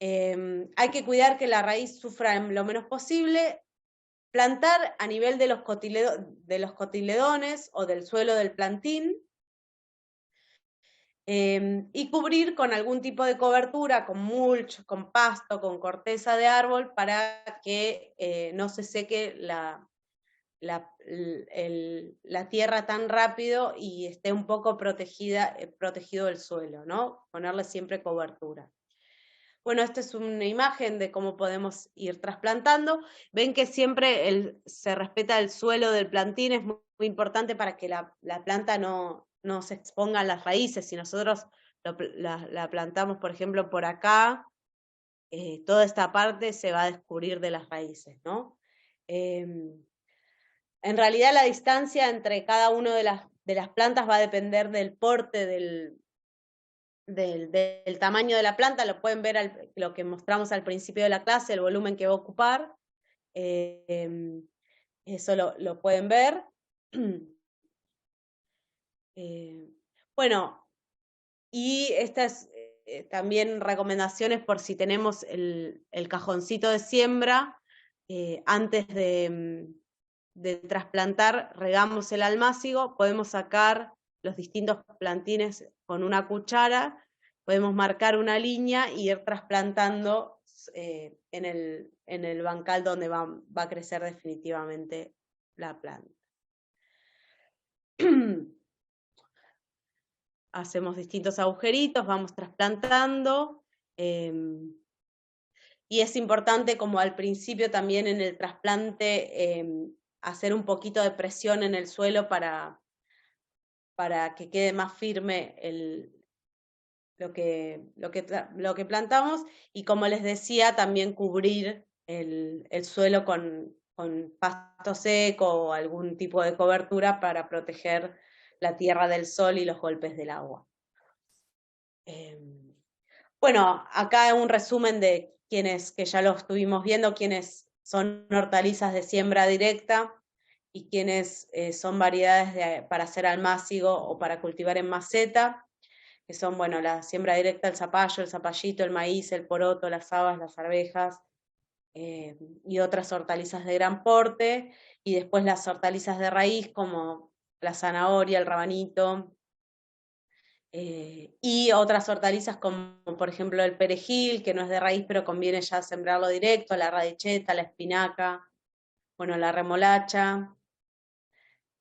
[SPEAKER 3] Hay que cuidar que la raíz sufra lo menos posible. Plantar a nivel de los cotiledones o del suelo del plantín, y cubrir con algún tipo de cobertura, con mulch, con pasto, con corteza de árbol, para que no se seque la tierra tan rápido y esté un poco protegido el suelo, ¿no? Ponerle siempre cobertura. Bueno, esta es una imagen de cómo podemos ir trasplantando. Ven que siempre se respeta el suelo del plantín, es muy importante para que la planta no se exponga a las raíces. Si nosotros la plantamos, por ejemplo, por acá, toda esta parte se va a descubrir de las raíces, ¿no? En realidad la distancia entre cada una de las plantas va a depender del porte del tamaño de la planta. Lo pueden ver lo que mostramos al principio de la clase, el volumen que va a ocupar. Eso lo pueden ver. Bueno, y estas también recomendaciones por si tenemos el cajoncito de siembra, antes de trasplantar, regamos el almácigo, podemos sacar los distintos plantines con una cuchara, podemos marcar una línea y ir trasplantando en el bancal donde va a crecer definitivamente la planta. Hacemos distintos agujeritos, vamos trasplantando, y es importante, como al principio también en el trasplante, hacer un poquito de presión en el suelo para que quede más firme lo que plantamos, y como les decía, también cubrir el suelo con pasto seco o algún tipo de cobertura para proteger la tierra del sol y los golpes del agua. Bueno, acá un resumen de quienes, que ya lo estuvimos viendo, quienes son hortalizas de siembra directa y quienes son variedades para hacer almácigo o para cultivar en maceta, que son, bueno, la siembra directa, el zapallo, el zapallito, el maíz, el poroto, las habas, las arvejas, y otras hortalizas de gran porte, y después las hortalizas de raíz como la zanahoria, el rabanito, y otras hortalizas como por ejemplo el perejil, que no es de raíz pero conviene ya sembrarlo directo, la radicheta, la espinaca, bueno, la remolacha.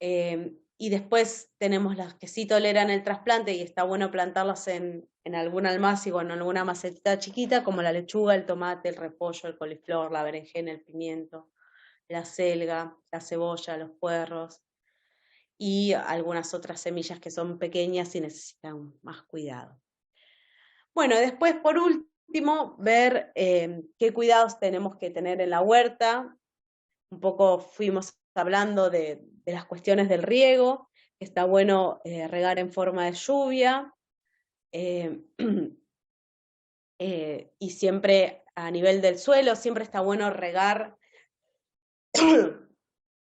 [SPEAKER 3] Y después tenemos las que sí toleran el trasplante y está bueno plantarlas en algún almácigo, en alguna macetita chiquita, como la lechuga, el tomate, el repollo, el coliflor, la berenjena, el pimiento, la selga, la cebolla, los puerros, y algunas otras semillas que son pequeñas y necesitan más cuidado. Bueno, después por último, ver qué cuidados tenemos que tener en la huerta. Un poco fuimos hablando de las cuestiones del riego, que está bueno regar en forma de lluvia, y siempre a nivel del suelo, siempre está bueno regar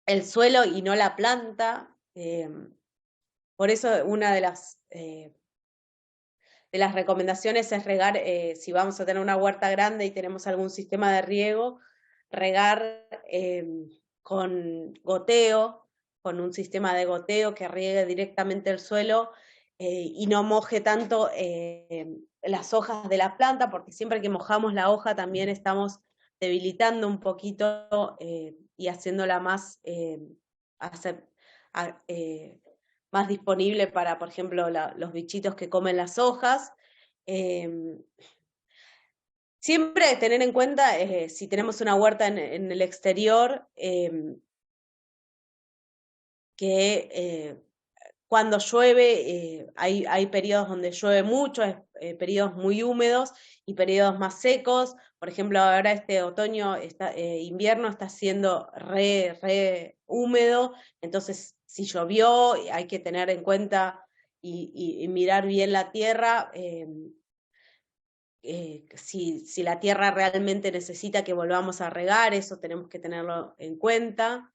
[SPEAKER 3] el suelo y no la planta. Por eso una de las recomendaciones es regar, si vamos a tener una huerta grande y tenemos algún sistema de riego, regar con goteo, con un sistema de goteo que riegue directamente el suelo y no moje tanto las hojas de la planta, porque siempre que mojamos la hoja también estamos debilitando un poquito y haciéndola más más disponible para, por ejemplo, los bichitos que comen las hojas. Siempre hay que tener en cuenta, si tenemos una huerta en el exterior, que cuando llueve, hay periodos donde llueve mucho, periodos muy húmedos y periodos más secos. Por ejemplo, ahora este otoño, invierno está siendo re húmedo, entonces si llovió hay que tener en cuenta y mirar bien la tierra. Si la tierra realmente necesita que volvamos a regar, eso tenemos que tenerlo en cuenta.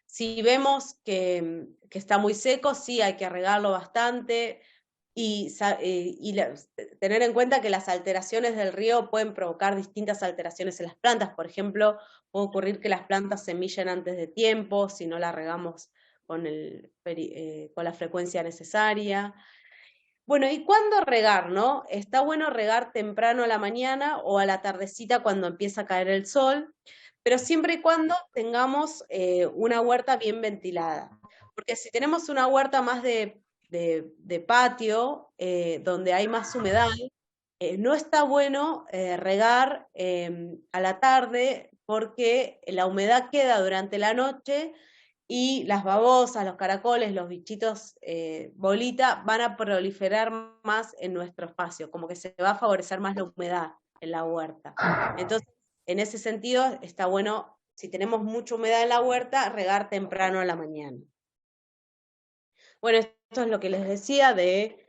[SPEAKER 3] Si vemos que está muy seco, sí hay que regarlo bastante y tener en cuenta que las alteraciones del río pueden provocar distintas alteraciones en las plantas. Por ejemplo, puede ocurrir que las plantas semillen antes de tiempo si no la regamos con la frecuencia necesaria. Bueno, ¿y cuándo regar, no? Está bueno regar temprano a la mañana o a la tardecita cuando empieza a caer el sol, pero siempre y cuando tengamos una huerta bien ventilada. Porque si tenemos una huerta más de patio, donde hay más humedad, no está bueno regar a la tarde porque la humedad queda durante la noche y las babosas, los caracoles, los bichitos bolita van a proliferar más en nuestro espacio, como que se va a favorecer más la humedad en la huerta. Entonces, en ese sentido, está bueno, si tenemos mucha humedad en la huerta, regar temprano a la mañana. Bueno, esto es lo que les decía de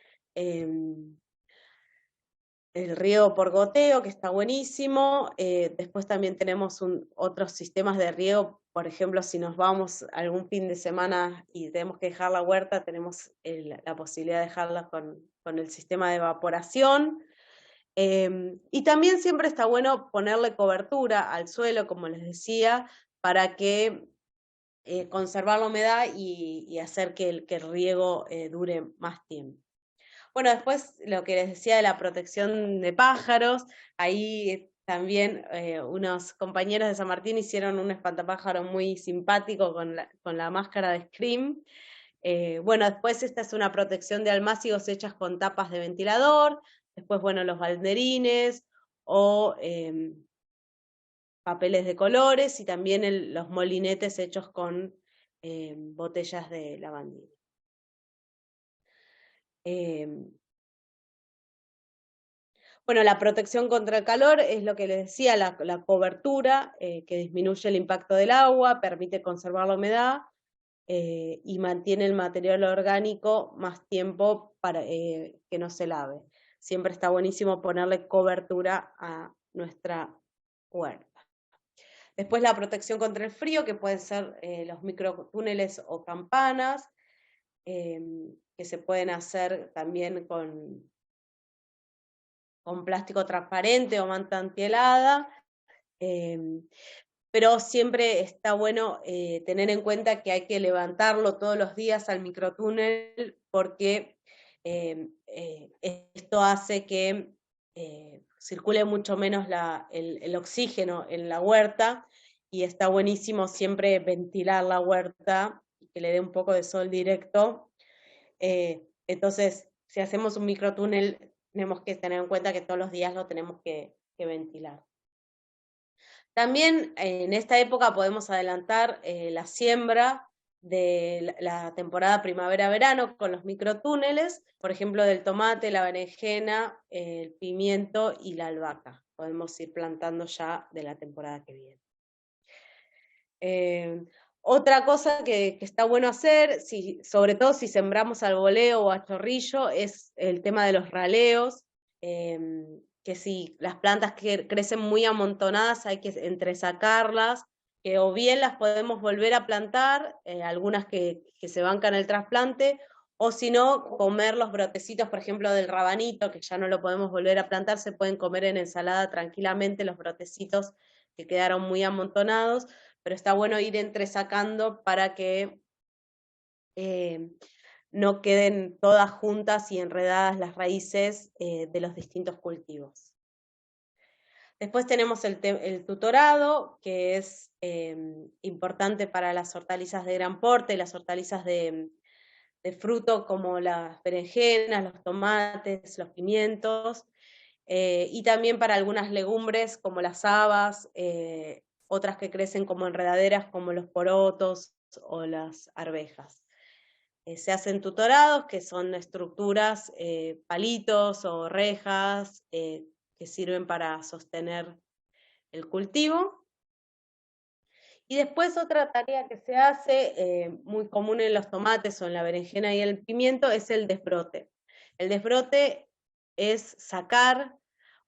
[SPEAKER 3] el riego por goteo, que está buenísimo. Después también tenemos otros sistemas de riego. Por ejemplo, si nos vamos algún fin de semana y tenemos que dejar la huerta, tenemos la posibilidad de dejarla con el sistema de evaporación. Y también siempre está bueno ponerle cobertura al suelo, como les decía, para que conservar la humedad y hacer que el riego dure más tiempo. Bueno, después lo que les decía de la protección de pájaros, ahí también unos compañeros de San Martín hicieron un espantapájaro muy simpático con la máscara de Scream. Bueno, después esta es una protección de almácigos hechas con tapas de ventilador, después, bueno, los balderines o papeles de colores y también los molinetes hechos con botellas de lavandina. Bueno, la protección contra el calor es lo que les decía, la cobertura que disminuye el impacto del agua, permite conservar la humedad y mantiene el material orgánico más tiempo para que no se lave. Siempre está buenísimo ponerle cobertura a nuestra huerta. Después la protección contra el frío, que pueden ser los microtúneles o campanas, que se pueden hacer también con plástico transparente o manta antihelada, pero siempre está bueno tener en cuenta que hay que levantarlo todos los días al microtúnel porque esto hace que circule mucho menos el oxígeno en la huerta y está buenísimo siempre ventilar la huerta y que le dé un poco de sol directo. Entonces, si hacemos un microtúnel, tenemos que tener en cuenta que todos los días lo tenemos que ventilar. También en esta época podemos adelantar la siembra de la temporada primavera-verano con los microtúneles, por ejemplo, del tomate, la berenjena, el pimiento y la albahaca. Podemos ir plantando ya de la temporada que viene. Otra cosa que está bueno hacer, sobre todo si sembramos al voleo o a chorrillo, es el tema de los raleos, que si las plantas crecen muy amontonadas hay que entresacarlas, que o bien las podemos volver a plantar, algunas que se bancan el trasplante, o si no, comer los brotecitos, por ejemplo, del rabanito, que ya no lo podemos volver a plantar, se pueden comer en ensalada tranquilamente los brotecitos que quedaron muy amontonados, pero está bueno ir entresacando para que no queden todas juntas y enredadas las raíces de los distintos cultivos. Después tenemos el tutorado, que es importante para las hortalizas de gran porte, las hortalizas de fruto como las berenjenas, los tomates, los pimientos, y también para algunas legumbres como las habas, otras que crecen como enredaderas como los porotos o las arvejas. Se hacen tutorados, que son estructuras, palitos o rejas, que sirven para sostener el cultivo. Y después otra tarea que se hace, muy común en los tomates o en la berenjena y el pimiento, es el desbrote. El desbrote es sacar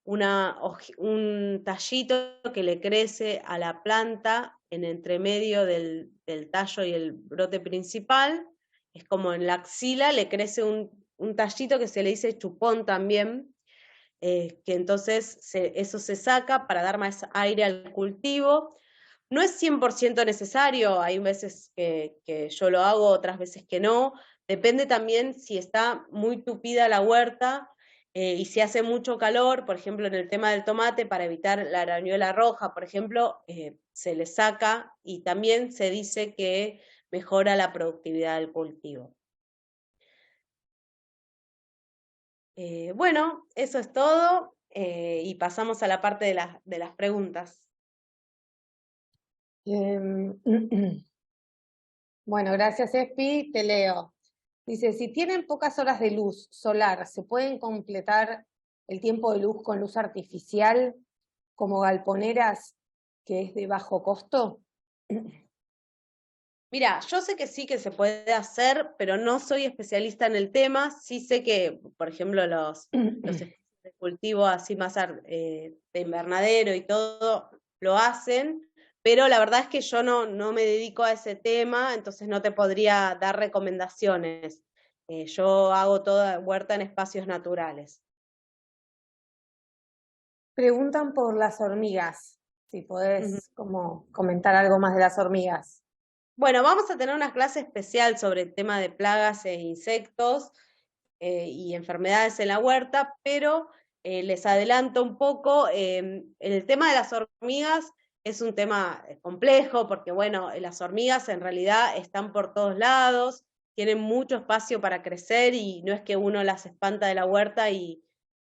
[SPEAKER 3] un tallito que le crece a la planta en entremedio del tallo y el brote principal. Es como en la axila le crece un tallito que se le dice chupón también, que entonces eso se saca para dar más aire al cultivo. No es 100% necesario, hay veces que yo lo hago, otras veces que no. Depende también si está muy tupida la huerta y si hace mucho calor, por ejemplo, en el tema del tomate, para evitar la arañuela roja, por ejemplo, se le saca y también se dice que mejora la productividad del cultivo. Bueno, eso es todo y pasamos a la parte de las preguntas.
[SPEAKER 1] Bueno, gracias, Espi. Te leo. Dice, si tienen pocas horas de luz solar, ¿se pueden completar el tiempo de luz con luz artificial como galponeras, que es de bajo costo?
[SPEAKER 3] Mira, yo sé que sí que se puede hacer, pero no soy especialista en el tema. Sí sé que, por ejemplo, los espacios de cultivo así más de invernadero y todo lo hacen, pero la verdad es que yo no me dedico a ese tema, entonces no te podría dar recomendaciones. Yo hago toda huerta en espacios naturales.
[SPEAKER 1] Preguntan por las hormigas, si podés como comentar algo más de las hormigas.
[SPEAKER 3] Bueno, vamos a tener una clase especial sobre el tema de plagas e insectos y enfermedades en la huerta, pero les adelanto un poco, el tema de las hormigas es un tema complejo, porque bueno, las hormigas en realidad están por todos lados, tienen mucho espacio para crecer y no es que uno las espanta de la huerta y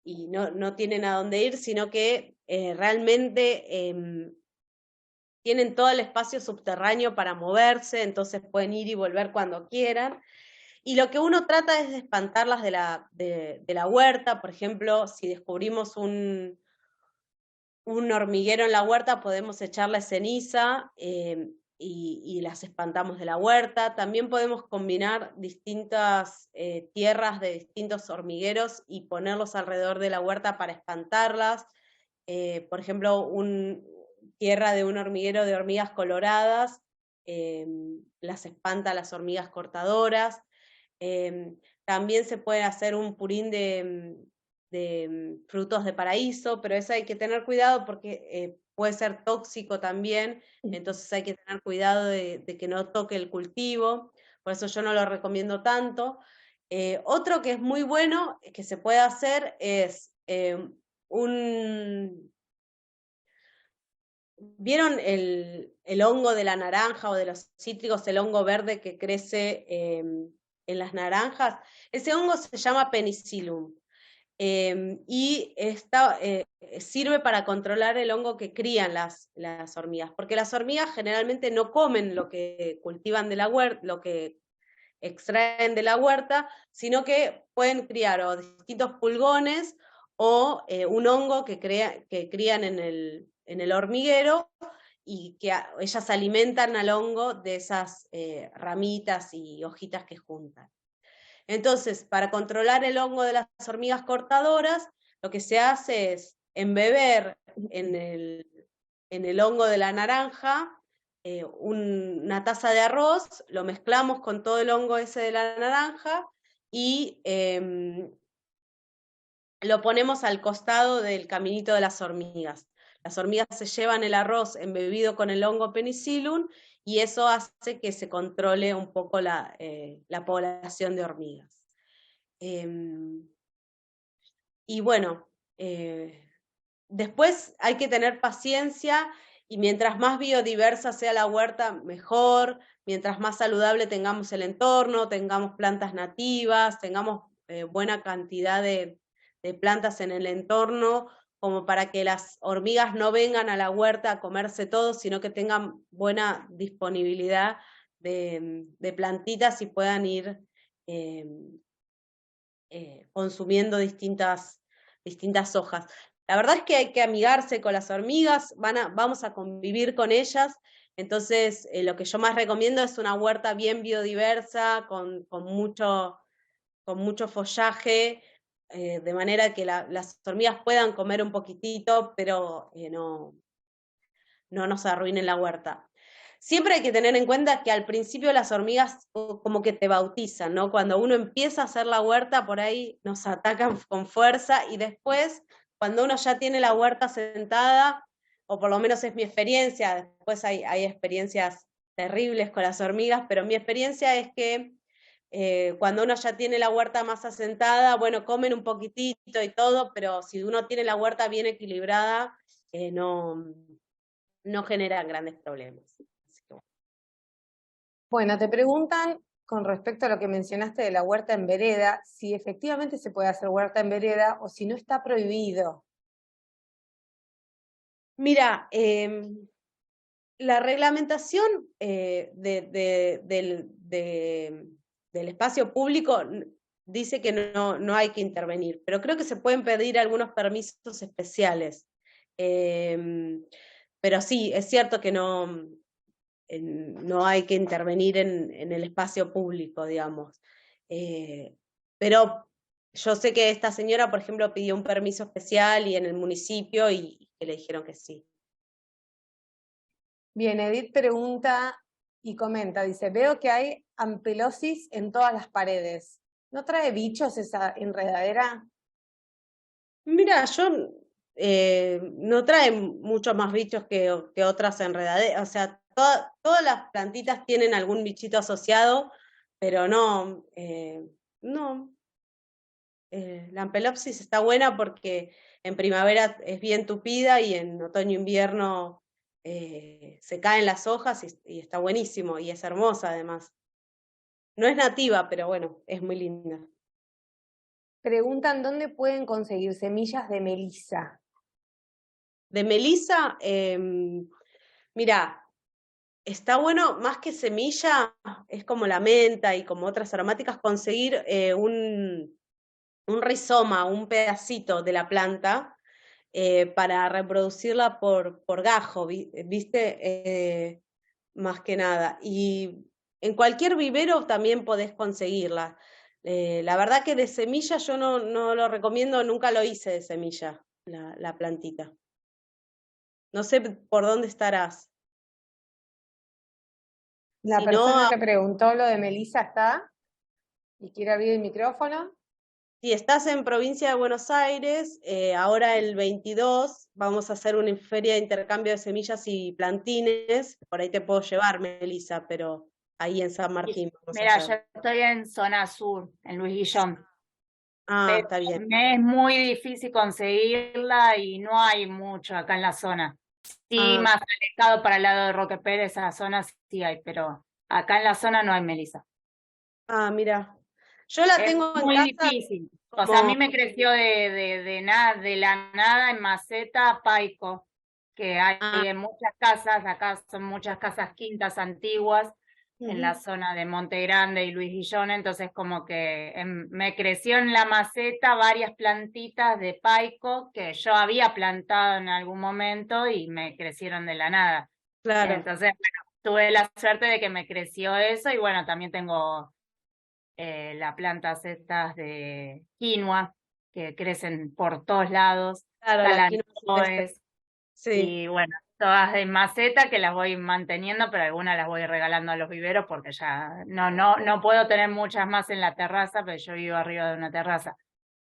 [SPEAKER 3] no tienen a dónde ir, sino que realmente tienen todo el espacio subterráneo para moverse, entonces pueden ir y volver cuando quieran. Y lo que uno trata es de espantarlas de la huerta. Por ejemplo, si descubrimos un hormiguero en la huerta, podemos echarle ceniza y las espantamos de la huerta. También podemos combinar distintas tierras de distintos hormigueros y ponerlos alrededor de la huerta para espantarlas. Por ejemplo, tierra de un hormiguero de hormigas coloradas, las espanta las hormigas cortadoras. También se puede hacer un purín de frutos de paraíso, pero eso hay que tener cuidado porque puede ser tóxico también, entonces hay que tener cuidado de que no toque el cultivo, por eso yo no lo recomiendo tanto. Otro que es muy bueno, que se puede hacer, es ¿vieron el hongo de la naranja o de los cítricos, el hongo verde que crece en las naranjas? Ese hongo se llama Penicillium y sirve para controlar el hongo que crían las hormigas, porque las hormigas generalmente no comen lo que cultivan de la huerta, lo que extraen de la huerta, sino que pueden criar o distintos pulgones o un hongo que crían en el hormiguero y que ellas alimentan al hongo de esas ramitas y hojitas que juntan. Entonces, para controlar el hongo de las hormigas cortadoras, lo que se hace es embeber en el hongo de la naranja una taza de arroz, lo mezclamos con todo el hongo ese de la naranja y lo ponemos al costado del caminito de las hormigas. Las hormigas se llevan el arroz embebido con el hongo Penicillium y eso hace que se controle un poco la población de hormigas. Y bueno, después hay que tener paciencia y mientras más biodiversa sea la huerta, mejor, mientras más saludable tengamos el entorno, tengamos plantas nativas, tengamos buena cantidad de plantas en el entorno, como para que las hormigas no vengan a la huerta a comerse todo, sino que tengan buena disponibilidad de plantitas y puedan ir consumiendo distintas hojas. La verdad es que hay que amigarse con las hormigas, vamos a convivir con ellas, entonces lo que yo más recomiendo es una huerta bien biodiversa, con mucho follaje, de manera que las hormigas puedan comer un poquitito, pero no nos arruinen la huerta. Siempre hay que tener en cuenta que al principio las hormigas como que te bautizan, ¿no? Cuando uno empieza a hacer la huerta, por ahí nos atacan con fuerza, y después, cuando uno ya tiene la huerta sentada, o por lo menos es mi experiencia, después hay experiencias terribles con las hormigas, pero mi experiencia es que cuando uno ya tiene la huerta más asentada, bueno, comen un poquitito y todo, pero si uno tiene la huerta bien equilibrada, no generan grandes problemas.
[SPEAKER 1] Bueno, te preguntan con respecto a lo que mencionaste de la huerta en vereda, si efectivamente se puede hacer huerta en vereda o si no está prohibido.
[SPEAKER 3] Mira, la reglamentación del espacio público dice que no hay que intervenir, pero creo que se pueden pedir algunos permisos especiales. Pero sí, es cierto que no hay que intervenir en el espacio público, digamos. Pero yo sé que esta señora, por ejemplo, pidió un permiso especial y en el municipio y que le dijeron que sí.
[SPEAKER 1] Bien, Edith pregunta y comenta, dice, veo que hay ampelosis en todas las paredes. ¿No trae bichos esa enredadera?
[SPEAKER 3] Mira, no trae muchos más bichos que otras enredaderas, o sea, todas las plantitas tienen algún bichito asociado, pero no. La ampelopsis está buena porque en primavera es bien tupida y en otoño-invierno se caen las hojas y está buenísimo, y es hermosa además. No es nativa, pero bueno, es muy linda.
[SPEAKER 1] Preguntan dónde pueden conseguir semillas de melisa.
[SPEAKER 3] De melisa, mira, está bueno, más que semilla, es como la menta y como otras aromáticas, conseguir un rizoma, un pedacito de la planta para reproducirla por gajo, ¿viste? Más que nada. Y en cualquier vivero también podés conseguirla. La verdad que de semilla yo no lo recomiendo, nunca lo hice de semilla, la plantita. No sé por dónde estarás.
[SPEAKER 1] La
[SPEAKER 3] Si
[SPEAKER 1] persona
[SPEAKER 3] no,
[SPEAKER 1] que preguntó lo de melisa está y quiere abrir el micrófono.
[SPEAKER 3] si estás en provincia de Buenos Aires, ahora el 22 vamos a hacer una feria de intercambio de semillas y plantines. Por ahí te puedo llevar, Melissa, pero ahí en San Martín.
[SPEAKER 6] Mira, yo estoy en zona sur, en Luis Guillón.
[SPEAKER 3] Ah, está bien.
[SPEAKER 6] Me es muy difícil conseguirla y no hay mucho acá en la zona. Sí, más alejado para el lado de Roque Pérez, esa zona sí hay, pero acá en la zona no hay melisa.
[SPEAKER 3] Ah, mira. Yo la tengo en
[SPEAKER 6] muy
[SPEAKER 3] casa.
[SPEAKER 6] Difícil. O sea, a mí me creció de la nada en maceta paico, que hay en muchas casas, acá son muchas casas quintas antiguas, en la zona de Monte Grande y Luis Guillón, entonces como que me creció en la maceta varias plantitas de paico que yo había plantado en algún momento y me crecieron de la nada.
[SPEAKER 3] Claro.
[SPEAKER 6] Entonces, bueno, tuve la suerte de que me creció eso y bueno, también tengo las plantas estas de quinoa que crecen por todos lados.
[SPEAKER 3] Claro, la quinoa sí.
[SPEAKER 6] Y bueno, todas de maceta que las voy manteniendo, pero algunas las voy regalando a los viveros porque ya no puedo tener muchas más en la terraza, pero yo vivo arriba de una terraza.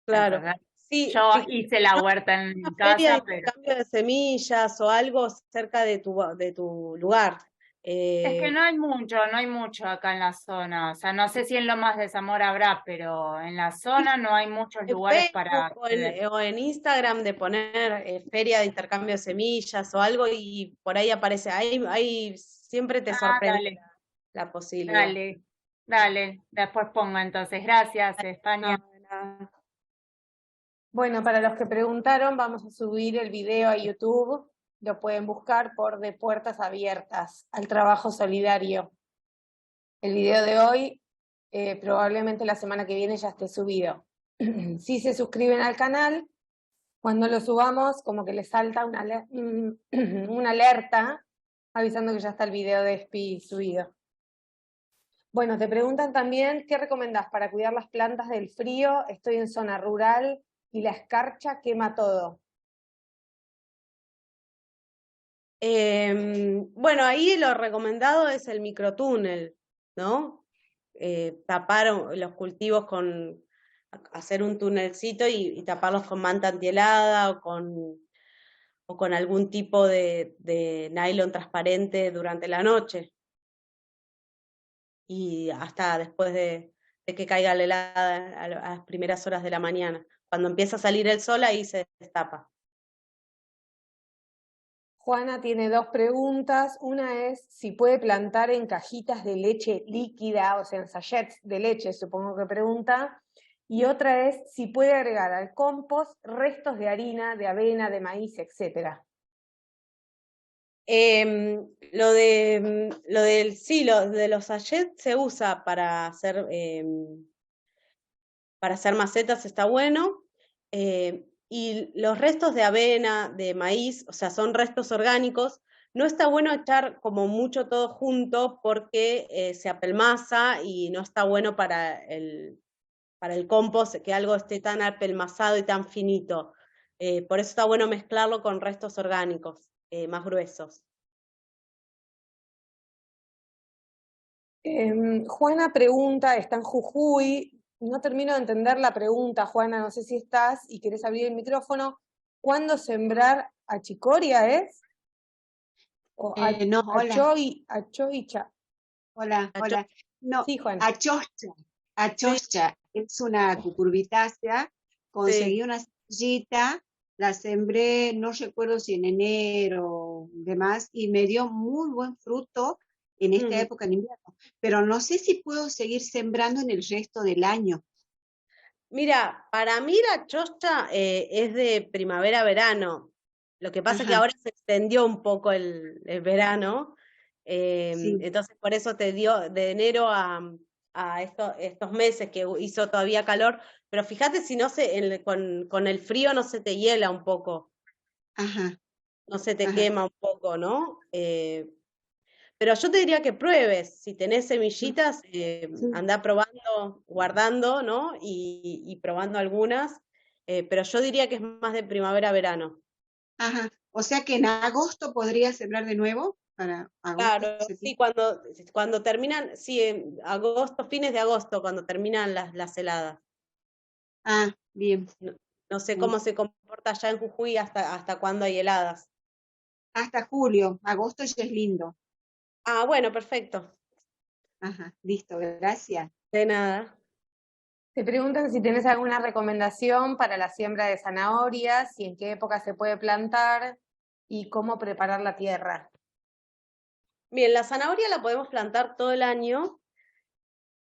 [SPEAKER 3] Claro.
[SPEAKER 6] Entonces,
[SPEAKER 3] sí,
[SPEAKER 6] yo hice la huerta en casa,
[SPEAKER 3] pero cambio de semillas o algo cerca de tu lugar.
[SPEAKER 6] Es que no hay mucho acá en la zona. O sea, no sé si en Lomas de Zamora habrá, pero en la zona no hay muchos
[SPEAKER 3] En
[SPEAKER 6] lugares para
[SPEAKER 3] Facebook
[SPEAKER 6] acceder.
[SPEAKER 3] o en Instagram de poner feria de intercambio de semillas o algo y por ahí aparece, ahí siempre te
[SPEAKER 6] Ah,
[SPEAKER 3] sorprende
[SPEAKER 6] dale,
[SPEAKER 3] la posibilidad.
[SPEAKER 6] dale. Después pongo entonces. Gracias, España.
[SPEAKER 3] No, de nada.
[SPEAKER 1] Bueno, para los que preguntaron, vamos a subir el video a YouTube. Lo pueden buscar por De Puertas Abiertas al Trabajo Solidario. El video de hoy, probablemente la semana que viene ya esté subido. Si se suscriben al canal, cuando lo subamos, como que les salta una alerta avisando que ya está el video de ESPI subido. Bueno, te preguntan también, ¿qué recomendás para cuidar las plantas del frío? Estoy en zona rural y la escarcha quema todo.
[SPEAKER 3] Bueno, ahí lo recomendado es el microtúnel, ¿no? Tapar los cultivos hacer un tunelcito y taparlos con manta antihelada o con algún tipo de nylon transparente durante la noche. Y hasta después de que caiga la helada a las primeras horas de la mañana. Cuando empieza a salir el sol, ahí se destapa.
[SPEAKER 1] Juana tiene dos preguntas. Una es si puede plantar en cajitas de leche líquida, o sea, en sachets de leche, supongo que pregunta. Y otra es si puede agregar al compost restos de harina, de avena, de maíz, etc.
[SPEAKER 3] Lo de los sachets se usa para hacer macetas, está bueno. Y los restos de avena, de maíz, o sea, son restos orgánicos. No está bueno echar como mucho todo junto porque se apelmaza y no está bueno para el compost que algo esté tan apelmazado y tan finito. Por eso está bueno mezclarlo con restos orgánicos más gruesos.
[SPEAKER 1] Juana pregunta, está en Jujuy, no termino de entender la pregunta, Juana, no sé si estás y querés abrir el micrófono. ¿Cuándo sembrar achicoria es? O
[SPEAKER 7] No, hola.
[SPEAKER 1] achoicha.
[SPEAKER 7] Hola. No,
[SPEAKER 1] Sí, Juana.
[SPEAKER 7] achoscha es una cucurbitácea. Conseguí
[SPEAKER 3] Sí.
[SPEAKER 7] una semillita, la sembré, no recuerdo si en enero o demás, y me dio muy buen fruto en esta época en invierno. Pero no sé si puedo seguir sembrando en el resto del año.
[SPEAKER 3] Mira, para mí la chocha es de primavera-verano. Lo que pasa es que
[SPEAKER 7] Ajá.
[SPEAKER 3] ahora se extendió un poco el verano,
[SPEAKER 7] Sí.
[SPEAKER 3] entonces por eso te dio de enero a estos meses que hizo todavía calor, pero fíjate si no con el frío no se te hiela un poco,
[SPEAKER 7] Ajá.
[SPEAKER 3] no se te
[SPEAKER 7] Ajá.
[SPEAKER 3] quema un poco, ¿no? Pero yo te diría que pruebes, si tenés semillitas,
[SPEAKER 7] Sí.
[SPEAKER 3] andá probando, guardando, ¿no? Y probando algunas, pero yo diría que es más de primavera-verano.
[SPEAKER 7] Ajá. O sea que en agosto podría sembrar de nuevo, para agosto,
[SPEAKER 3] Claro, sí,
[SPEAKER 7] septiembre.
[SPEAKER 3] cuando terminan, sí, en agosto, fines de agosto, cuando terminan las heladas.
[SPEAKER 7] Ah, bien.
[SPEAKER 3] No sé cómo se comporta allá en Jujuy hasta cuándo hay heladas.
[SPEAKER 7] Hasta julio, agosto ya es lindo.
[SPEAKER 3] Ah, bueno, perfecto.
[SPEAKER 7] Ajá, listo, gracias.
[SPEAKER 3] De nada.
[SPEAKER 1] Te preguntan si tienes alguna recomendación para la siembra de zanahorias y en qué época se puede plantar y cómo preparar la tierra.
[SPEAKER 3] Bien, la zanahoria la podemos plantar todo el año.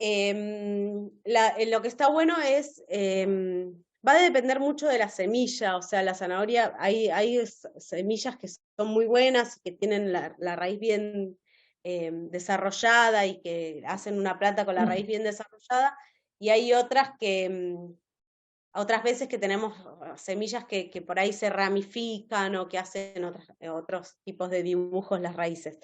[SPEAKER 3] Lo que está bueno es, va a depender mucho de la semilla, o sea, la zanahoria, hay semillas que son muy buenas, que tienen la raíz bien desarrollada y que hacen una planta con la raíz bien desarrollada, y hay otras otras veces que tenemos semillas que por ahí se ramifican o que hacen otros tipos de dibujos las raíces.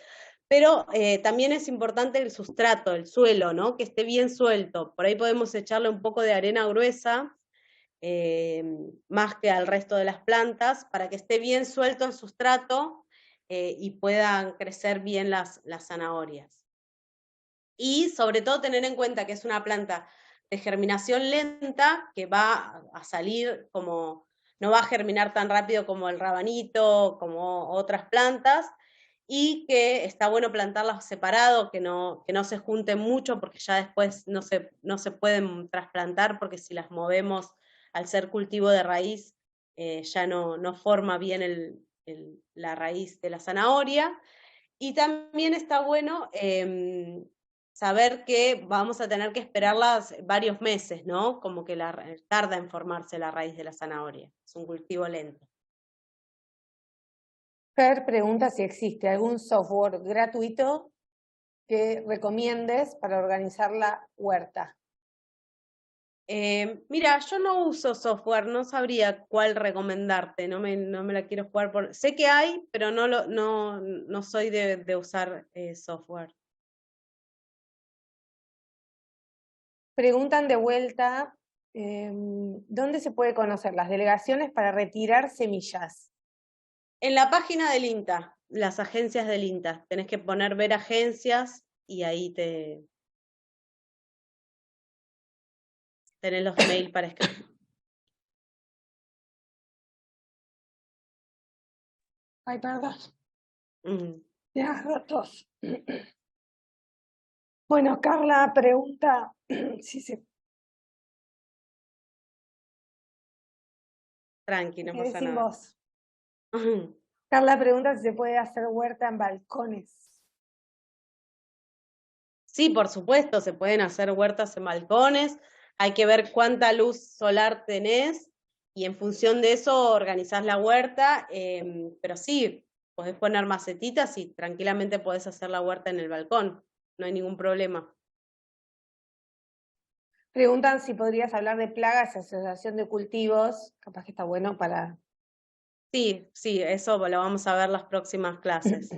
[SPEAKER 3] Pero también es importante el sustrato, el suelo, ¿no? Que esté bien suelto. Por ahí podemos echarle un poco de arena gruesa, más que al resto de las plantas, para que esté bien suelto el sustrato y puedan crecer bien las zanahorias. Y sobre todo tener en cuenta que es una planta de germinación lenta, que va a salir no va a germinar tan rápido como el rabanito, como otras plantas, y que está bueno plantarlas separado, que no se junten mucho, porque ya después no se pueden trasplantar, porque si las movemos al ser cultivo de raíz, ya no forma bien la raíz de la zanahoria. Y también está bueno saber que vamos a tener que esperarlas varios meses, ¿no? Como que tarda en formarse la raíz de la zanahoria. Es un cultivo lento.
[SPEAKER 1] Fer pregunta si existe algún software gratuito que recomiendes para organizar la huerta.
[SPEAKER 3] Mira, yo no uso software, no sabría cuál recomendarte, no me la quiero jugar Sé que hay, pero no soy de usar software.
[SPEAKER 1] Preguntan de vuelta, ¿dónde se puede conocer las delegaciones para retirar semillas?
[SPEAKER 3] En la página del INTA, las agencias del INTA, tenés que poner ver agencias y ahí tenés los mails para escribir.
[SPEAKER 1] Ay, perdón.
[SPEAKER 3] Mm.
[SPEAKER 1] Ya, tos. Bueno, Carla pregunta si se...
[SPEAKER 3] Tranqui, no pasa nada.
[SPEAKER 1] Vos. Carla pregunta si se puede hacer huerta en balcones.
[SPEAKER 3] Sí, por supuesto, se pueden hacer huertas en balcones, hay que ver cuánta luz solar tenés y en función de eso organizás la huerta, pero sí, podés poner macetitas y tranquilamente podés hacer la huerta en el balcón, no hay ningún problema.
[SPEAKER 1] Preguntan si podrías hablar de plagas y asociación de cultivos, capaz que está bueno para...
[SPEAKER 3] Sí, eso lo vamos a ver las próximas clases.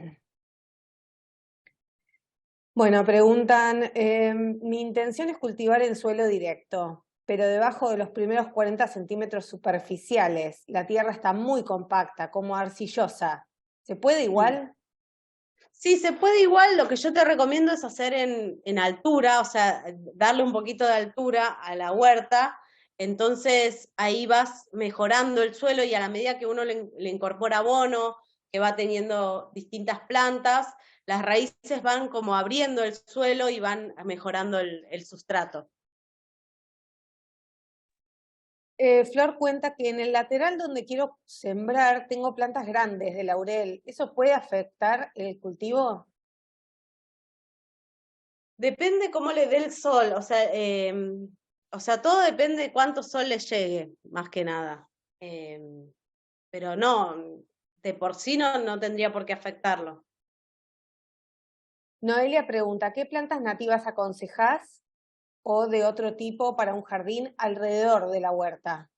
[SPEAKER 1] Bueno, preguntan, mi intención es cultivar en suelo directo, pero debajo de los primeros 40 centímetros superficiales. La tierra está muy compacta, como arcillosa. ¿Se puede igual?
[SPEAKER 3] Sí, se puede igual, lo que yo te recomiendo es hacer en altura, o sea, darle un poquito de altura a la huerta, entonces ahí vas mejorando el suelo y a la medida que uno le incorpora abono, que va teniendo distintas plantas, las raíces van como abriendo el suelo y van mejorando el sustrato.
[SPEAKER 1] Flor cuenta que en el lateral donde quiero sembrar tengo plantas grandes de laurel. ¿Eso puede afectar el cultivo?
[SPEAKER 3] Depende cómo le dé el sol, o sea, todo depende de cuánto sol le llegue, más que nada. Pero no, de por sí no tendría por qué afectarlo.
[SPEAKER 1] Noelia pregunta, ¿qué plantas nativas aconsejás o de otro tipo para un jardín alrededor de la huerta?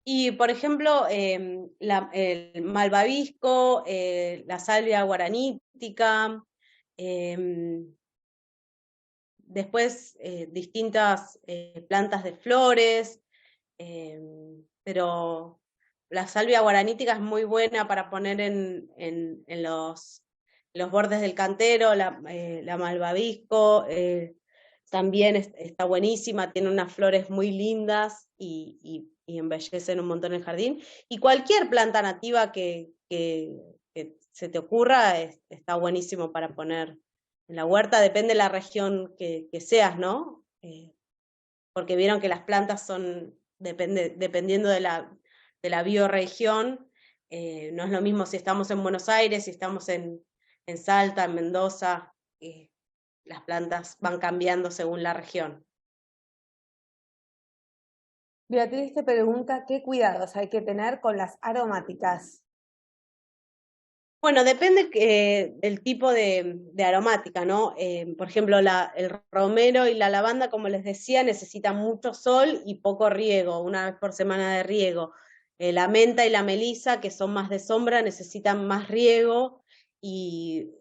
[SPEAKER 3] Y, por ejemplo, el malvavisco, la salvia guaranítica, después distintas plantas de flores, pero la salvia guaranítica es muy buena para poner en los bordes del cantero, la malvavisco, también está buenísima, tiene unas flores muy lindas y embellecen un montón el jardín. Y cualquier planta nativa que se te ocurra está buenísimo para poner en la huerta, depende de la región que seas, ¿no? Porque vieron que las plantas son, dependiendo de la bioregión, no es lo mismo si estamos en Buenos Aires, si estamos en Salta, en Mendoza, las plantas van cambiando según la región.
[SPEAKER 1] Beatriz te pregunta qué cuidados hay que tener con las aromáticas.
[SPEAKER 3] Bueno, depende del tipo de aromática, ¿no? Por ejemplo, el romero y la lavanda, como les decía, necesitan mucho sol y poco riego, una vez por semana de riego. La menta y la melisa, que son más de sombra, necesitan más riego y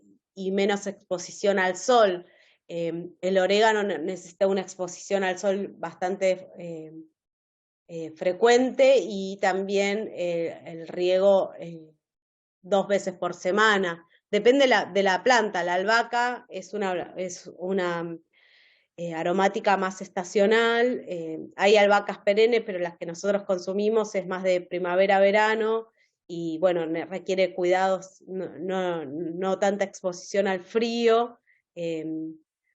[SPEAKER 3] menos exposición al sol. El orégano necesita una exposición al sol bastante frecuente y también el riego 2 veces por semana. Depende de la planta. La albahaca es una aromática más estacional. Hay albahacas perennes, pero las que nosotros consumimos es más de primavera-verano y bueno, requiere cuidados, no tanta exposición al frío,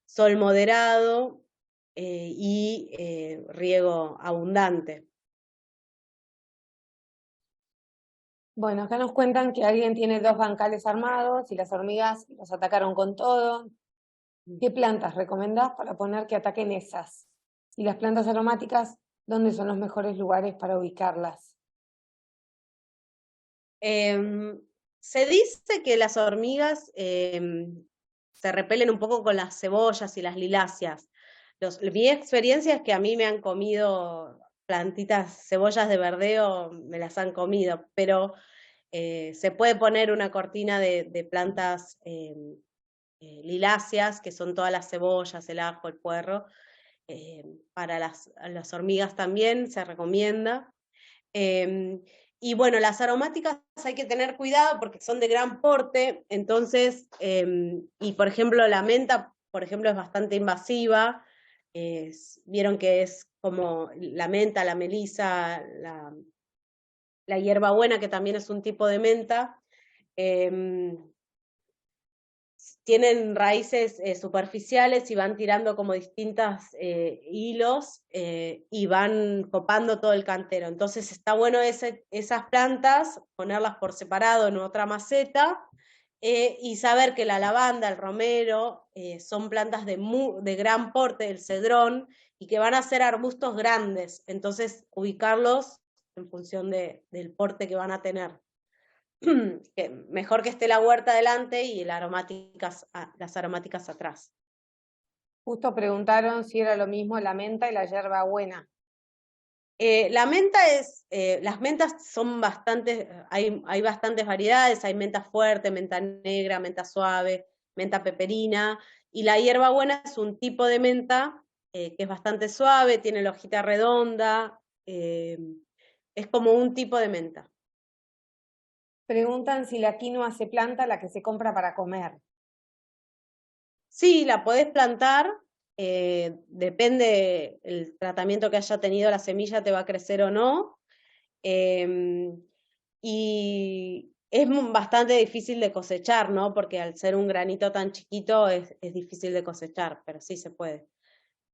[SPEAKER 3] sol moderado y riego abundante.
[SPEAKER 1] Bueno, acá nos cuentan que alguien tiene 2 bancales armados y las hormigas los atacaron con todo. ¿Qué plantas recomendás para poner que ataquen esas? Y las plantas aromáticas, ¿dónde son los mejores lugares para ubicarlas?
[SPEAKER 3] Se dice que las hormigas se repelen un poco con las cebollas y las liláceas. Mi experiencia es que a mí me han comido plantitas, cebollas de verdeo, me las han comido, pero se puede poner una cortina de plantas liláceas, que son todas las cebollas, el ajo, el puerro. Para las hormigas también se recomienda. Y bueno, las aromáticas hay que tener cuidado porque son de gran porte, entonces, y por ejemplo la menta, por ejemplo, es bastante invasiva. Vieron que es como la menta, la melisa, la hierbabuena, que también es un tipo de menta. Tienen raíces superficiales y van tirando como distintos hilos y van copando todo el cantero. Entonces está bueno esas plantas, ponerlas por separado en otra maceta y saber que la lavanda, el romero, son plantas de gran porte, el cedrón, y que van a ser arbustos grandes. Entonces ubicarlos en función del porte que van a tener. Que mejor que esté la huerta delante y las aromáticas atrás.
[SPEAKER 1] Justo preguntaron si era lo mismo la menta y la hierbabuena.
[SPEAKER 3] La menta las mentas son bastantes, hay bastantes variedades, hay menta fuerte, menta negra, menta suave, menta peperina, y la hierbabuena es un tipo de menta que es bastante suave, tiene la hojita redonda, es como un tipo de menta.
[SPEAKER 1] Preguntan si la quinoa se planta, la que se compra para comer.
[SPEAKER 3] Sí, la podés plantar, depende el tratamiento que haya tenido la semilla, te va a crecer o no. Y es bastante difícil de cosechar, ¿no? Porque al ser un granito tan chiquito es difícil de cosechar, pero sí se puede.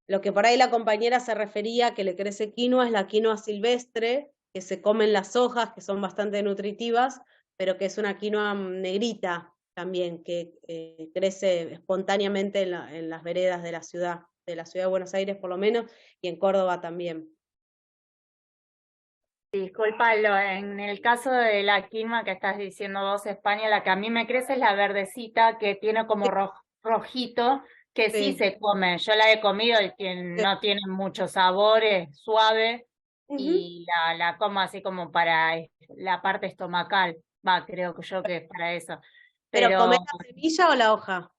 [SPEAKER 3] Lo que por ahí la compañera se refería que le crece quinoa es la quinoa silvestre, que se comen las hojas, que son bastante nutritivas, pero que es una quinoa negrita también, que crece espontáneamente en las veredas de la ciudad de Buenos Aires por lo menos, y en Córdoba también.
[SPEAKER 6] Disculpa, en el caso de la quinoa que estás diciendo vos, España, la que a mí me crece es la verdecita que tiene como rojito, que sí se come. Yo la he comido y no tiene mucho sabor, es suave y la como así como para la parte estomacal. Creo que es para eso.
[SPEAKER 3] ¿Pero comés la semilla o la hoja?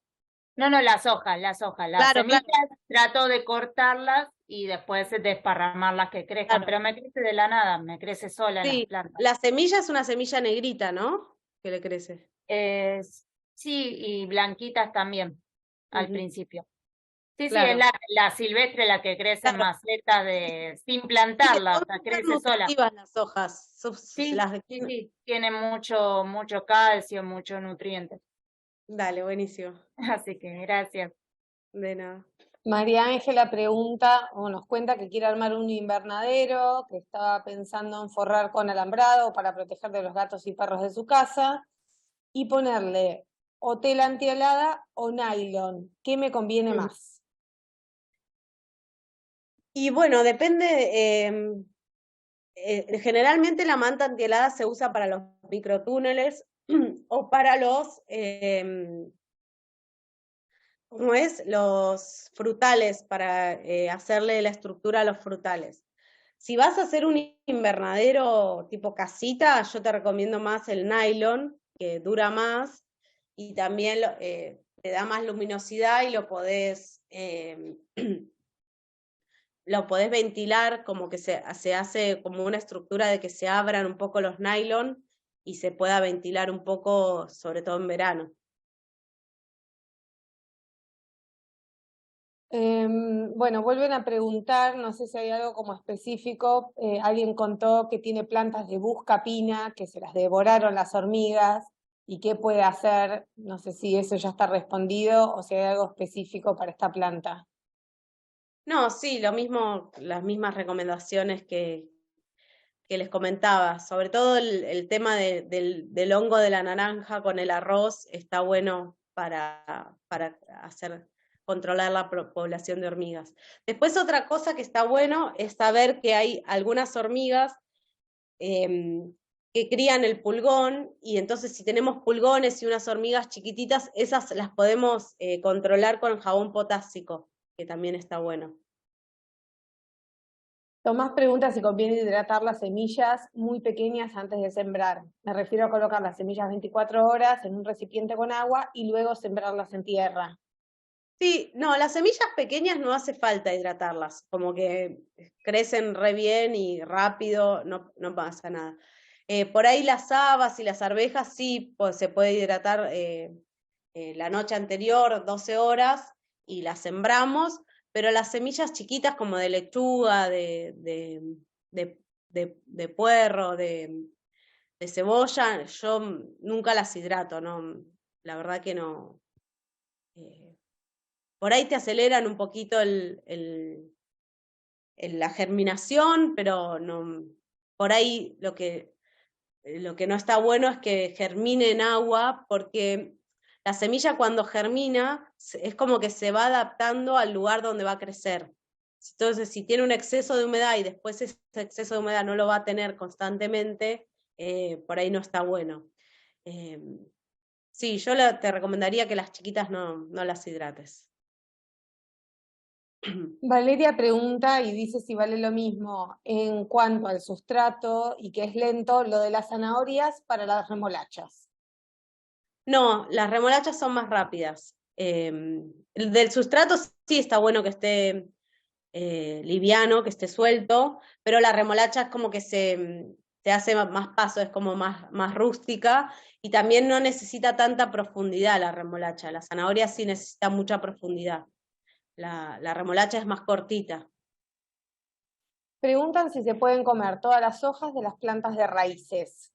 [SPEAKER 6] No, las hojas. Las
[SPEAKER 3] Claro,
[SPEAKER 6] semillas trato de cortarlas y después desparramarlas que crezcan,
[SPEAKER 3] claro.
[SPEAKER 6] pero me crece de la nada, me crece sola en las plantas.
[SPEAKER 3] La semilla es una semilla negrita, ¿no? Que le crece.
[SPEAKER 6] Sí, y blanquitas también, al principio. Sí,
[SPEAKER 3] claro.
[SPEAKER 6] es la silvestre la que crece en macetas sin plantarla, o sea, crece sola.
[SPEAKER 3] Las hojas.
[SPEAKER 6] Sí, tiene mucho calcio, mucho nutriente.
[SPEAKER 3] Dale, buenísimo.
[SPEAKER 6] Así que gracias.
[SPEAKER 3] De nada.
[SPEAKER 1] María Ángela pregunta, o nos cuenta que quiere armar un invernadero, que estaba pensando en forrar con alambrado para proteger de los gatos y perros de su casa, y ponerle o tela antihelada o nylon. ¿Qué me conviene más?
[SPEAKER 3] Y bueno, depende. Generalmente la manta antihelada se usa para los microtúneles o para los frutales, para hacerle la estructura a los frutales. Si vas a hacer un invernadero tipo casita, yo te recomiendo más el nylon, que dura más y también te da más luminosidad y lo podés ventilar, como que se hace como una estructura de que se abran un poco los nylon y se pueda ventilar un poco, sobre todo en verano.
[SPEAKER 1] bueno, vuelven a preguntar, no sé si hay algo como específico, alguien contó que tiene plantas de buscapina, que se las devoraron las hormigas, y qué puede hacer, no sé si eso ya está respondido o si hay algo específico para esta planta.
[SPEAKER 3] No, sí, lo mismo, las mismas recomendaciones que les comentaba, sobre todo el tema del hongo de la naranja con el arroz está bueno para controlar la población de hormigas. Después otra cosa que está bueno es saber que hay algunas hormigas que crían el pulgón, y entonces si tenemos pulgones y unas hormigas chiquititas, esas las podemos controlar con jabón potásico, que también está bueno.
[SPEAKER 1] Tomás pregunta si conviene hidratar las semillas muy pequeñas antes de sembrar. Me refiero a colocar las semillas 24 horas en un recipiente con agua y luego sembrarlas en tierra.
[SPEAKER 3] Sí, no, las semillas pequeñas no hace falta hidratarlas, como que crecen re bien y rápido, no pasa nada. Por ahí las habas y las arvejas sí se puede hidratar la noche anterior, 12 horas, y las sembramos, pero las semillas chiquitas como de lechuga, de puerro, de cebolla, yo nunca las hidrato, no, la verdad que no. Por ahí te aceleran un poquito la germinación, pero no, por ahí lo que no está bueno es que germine en agua, porque la semilla cuando germina es como que se va adaptando al lugar donde va a crecer. Entonces, si tiene un exceso de humedad y después ese exceso de humedad no lo va a tener constantemente, por ahí no está bueno. Sí, yo te recomendaría que las chiquitas no las hidrates.
[SPEAKER 1] Valeria pregunta y dice si vale lo mismo en cuanto al sustrato y que es lento lo de las zanahorias para las remolachas.
[SPEAKER 3] No, las remolachas son más rápidas. El del sustrato sí está bueno que esté liviano, que esté suelto, pero la remolacha es como que se hace más paso, es como más rústica, y también no necesita tanta profundidad la remolacha. La zanahoria sí necesita mucha profundidad. La remolacha es más cortita.
[SPEAKER 1] Preguntan si se pueden comer todas las hojas de las plantas de raíces.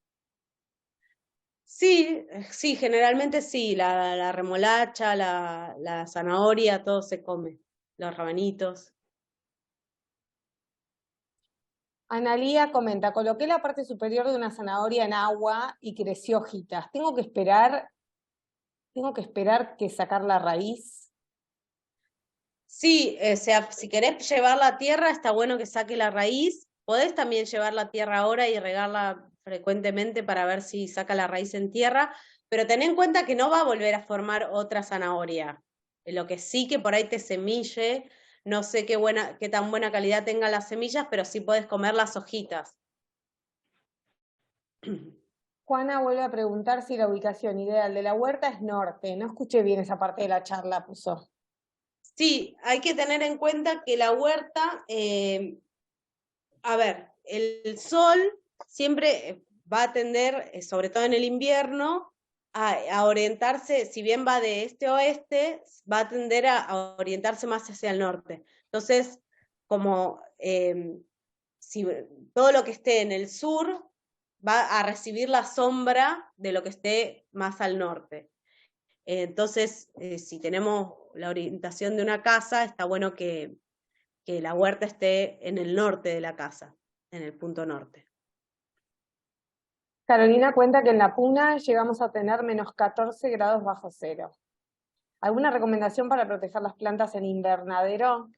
[SPEAKER 3] Sí, generalmente sí, la remolacha, la zanahoria, todo se come, los rabanitos.
[SPEAKER 1] Analía comenta, coloqué la parte superior de una zanahoria en agua y creció hojitas. ¿Tengo que esperar que sacar la raíz?
[SPEAKER 3] Sí, si querés llevarla a tierra, está bueno que saque la raíz. Podés también llevarla a tierra ahora y regarla frecuentemente para ver si saca la raíz en tierra, pero ten en cuenta que no va a volver a formar otra zanahoria. Lo que sí que por ahí te semille, no sé qué tan buena calidad tengan las semillas, pero sí podés comer las hojitas.
[SPEAKER 1] Juana vuelve a preguntar si la ubicación ideal de la huerta es norte. No escuché bien esa parte de la charla, puso.
[SPEAKER 3] Sí, hay que tener en cuenta que la huerta, a ver, el sol siempre va a tender, sobre todo en el invierno, a orientarse, si bien va de este a oeste, va a tender a orientarse más hacia el norte. Entonces, como si todo lo que esté en el sur va a recibir la sombra de lo que esté más al norte. Entonces, si tenemos la orientación de una casa, está bueno que la huerta esté en el norte de la casa, en el punto norte.
[SPEAKER 1] Carolina cuenta que en La Puna llegamos a tener menos 14 grados bajo cero. ¿Alguna recomendación para proteger las plantas en invernadero?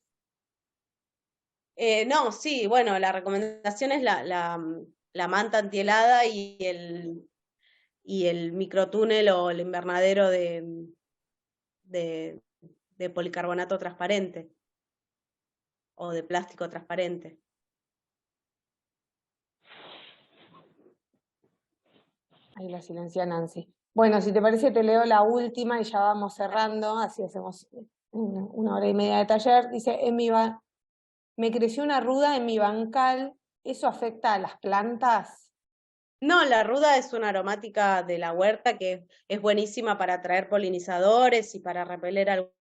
[SPEAKER 3] No, sí, bueno, la recomendación es la manta antihelada y el microtúnel o el invernadero de policarbonato transparente o de plástico transparente.
[SPEAKER 1] Ahí la silencia Nancy. Bueno, si te parece te leo la última y ya vamos cerrando, así hacemos una hora y media de taller. Dice, me creció una ruda en mi bancal, ¿eso afecta a las plantas?
[SPEAKER 3] No, la ruda es una aromática de la huerta que es buenísima para atraer polinizadores y para repeler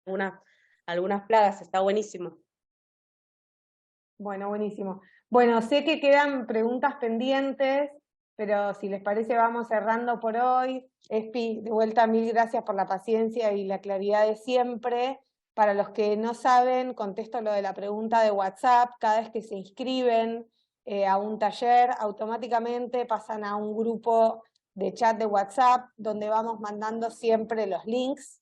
[SPEAKER 3] algunas plagas, está buenísimo.
[SPEAKER 1] Bueno, buenísimo. Bueno, sé que quedan preguntas pendientes, pero si les parece vamos cerrando por hoy. Espi, de vuelta, mil gracias por la paciencia y la claridad de siempre. Para los que no saben, contesto lo de la pregunta de WhatsApp. Cada vez que se inscriben a un taller, automáticamente pasan a un grupo de chat de WhatsApp, donde vamos mandando siempre los links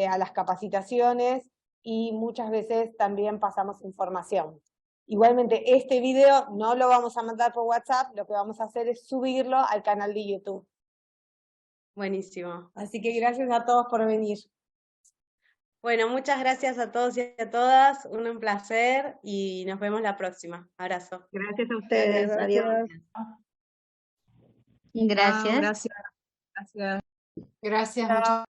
[SPEAKER 1] a las capacitaciones y muchas veces también pasamos información. Igualmente, este video no lo vamos a mandar por WhatsApp, lo que vamos a hacer es subirlo al canal de YouTube.
[SPEAKER 3] Buenísimo.
[SPEAKER 1] Así que gracias a todos por venir.
[SPEAKER 3] Bueno, muchas gracias a todos y a todas, un placer y nos vemos la próxima. Abrazo.
[SPEAKER 2] Gracias a ustedes. Adiós.
[SPEAKER 7] Gracias.
[SPEAKER 4] Gracias. Gracias.
[SPEAKER 1] Gracias.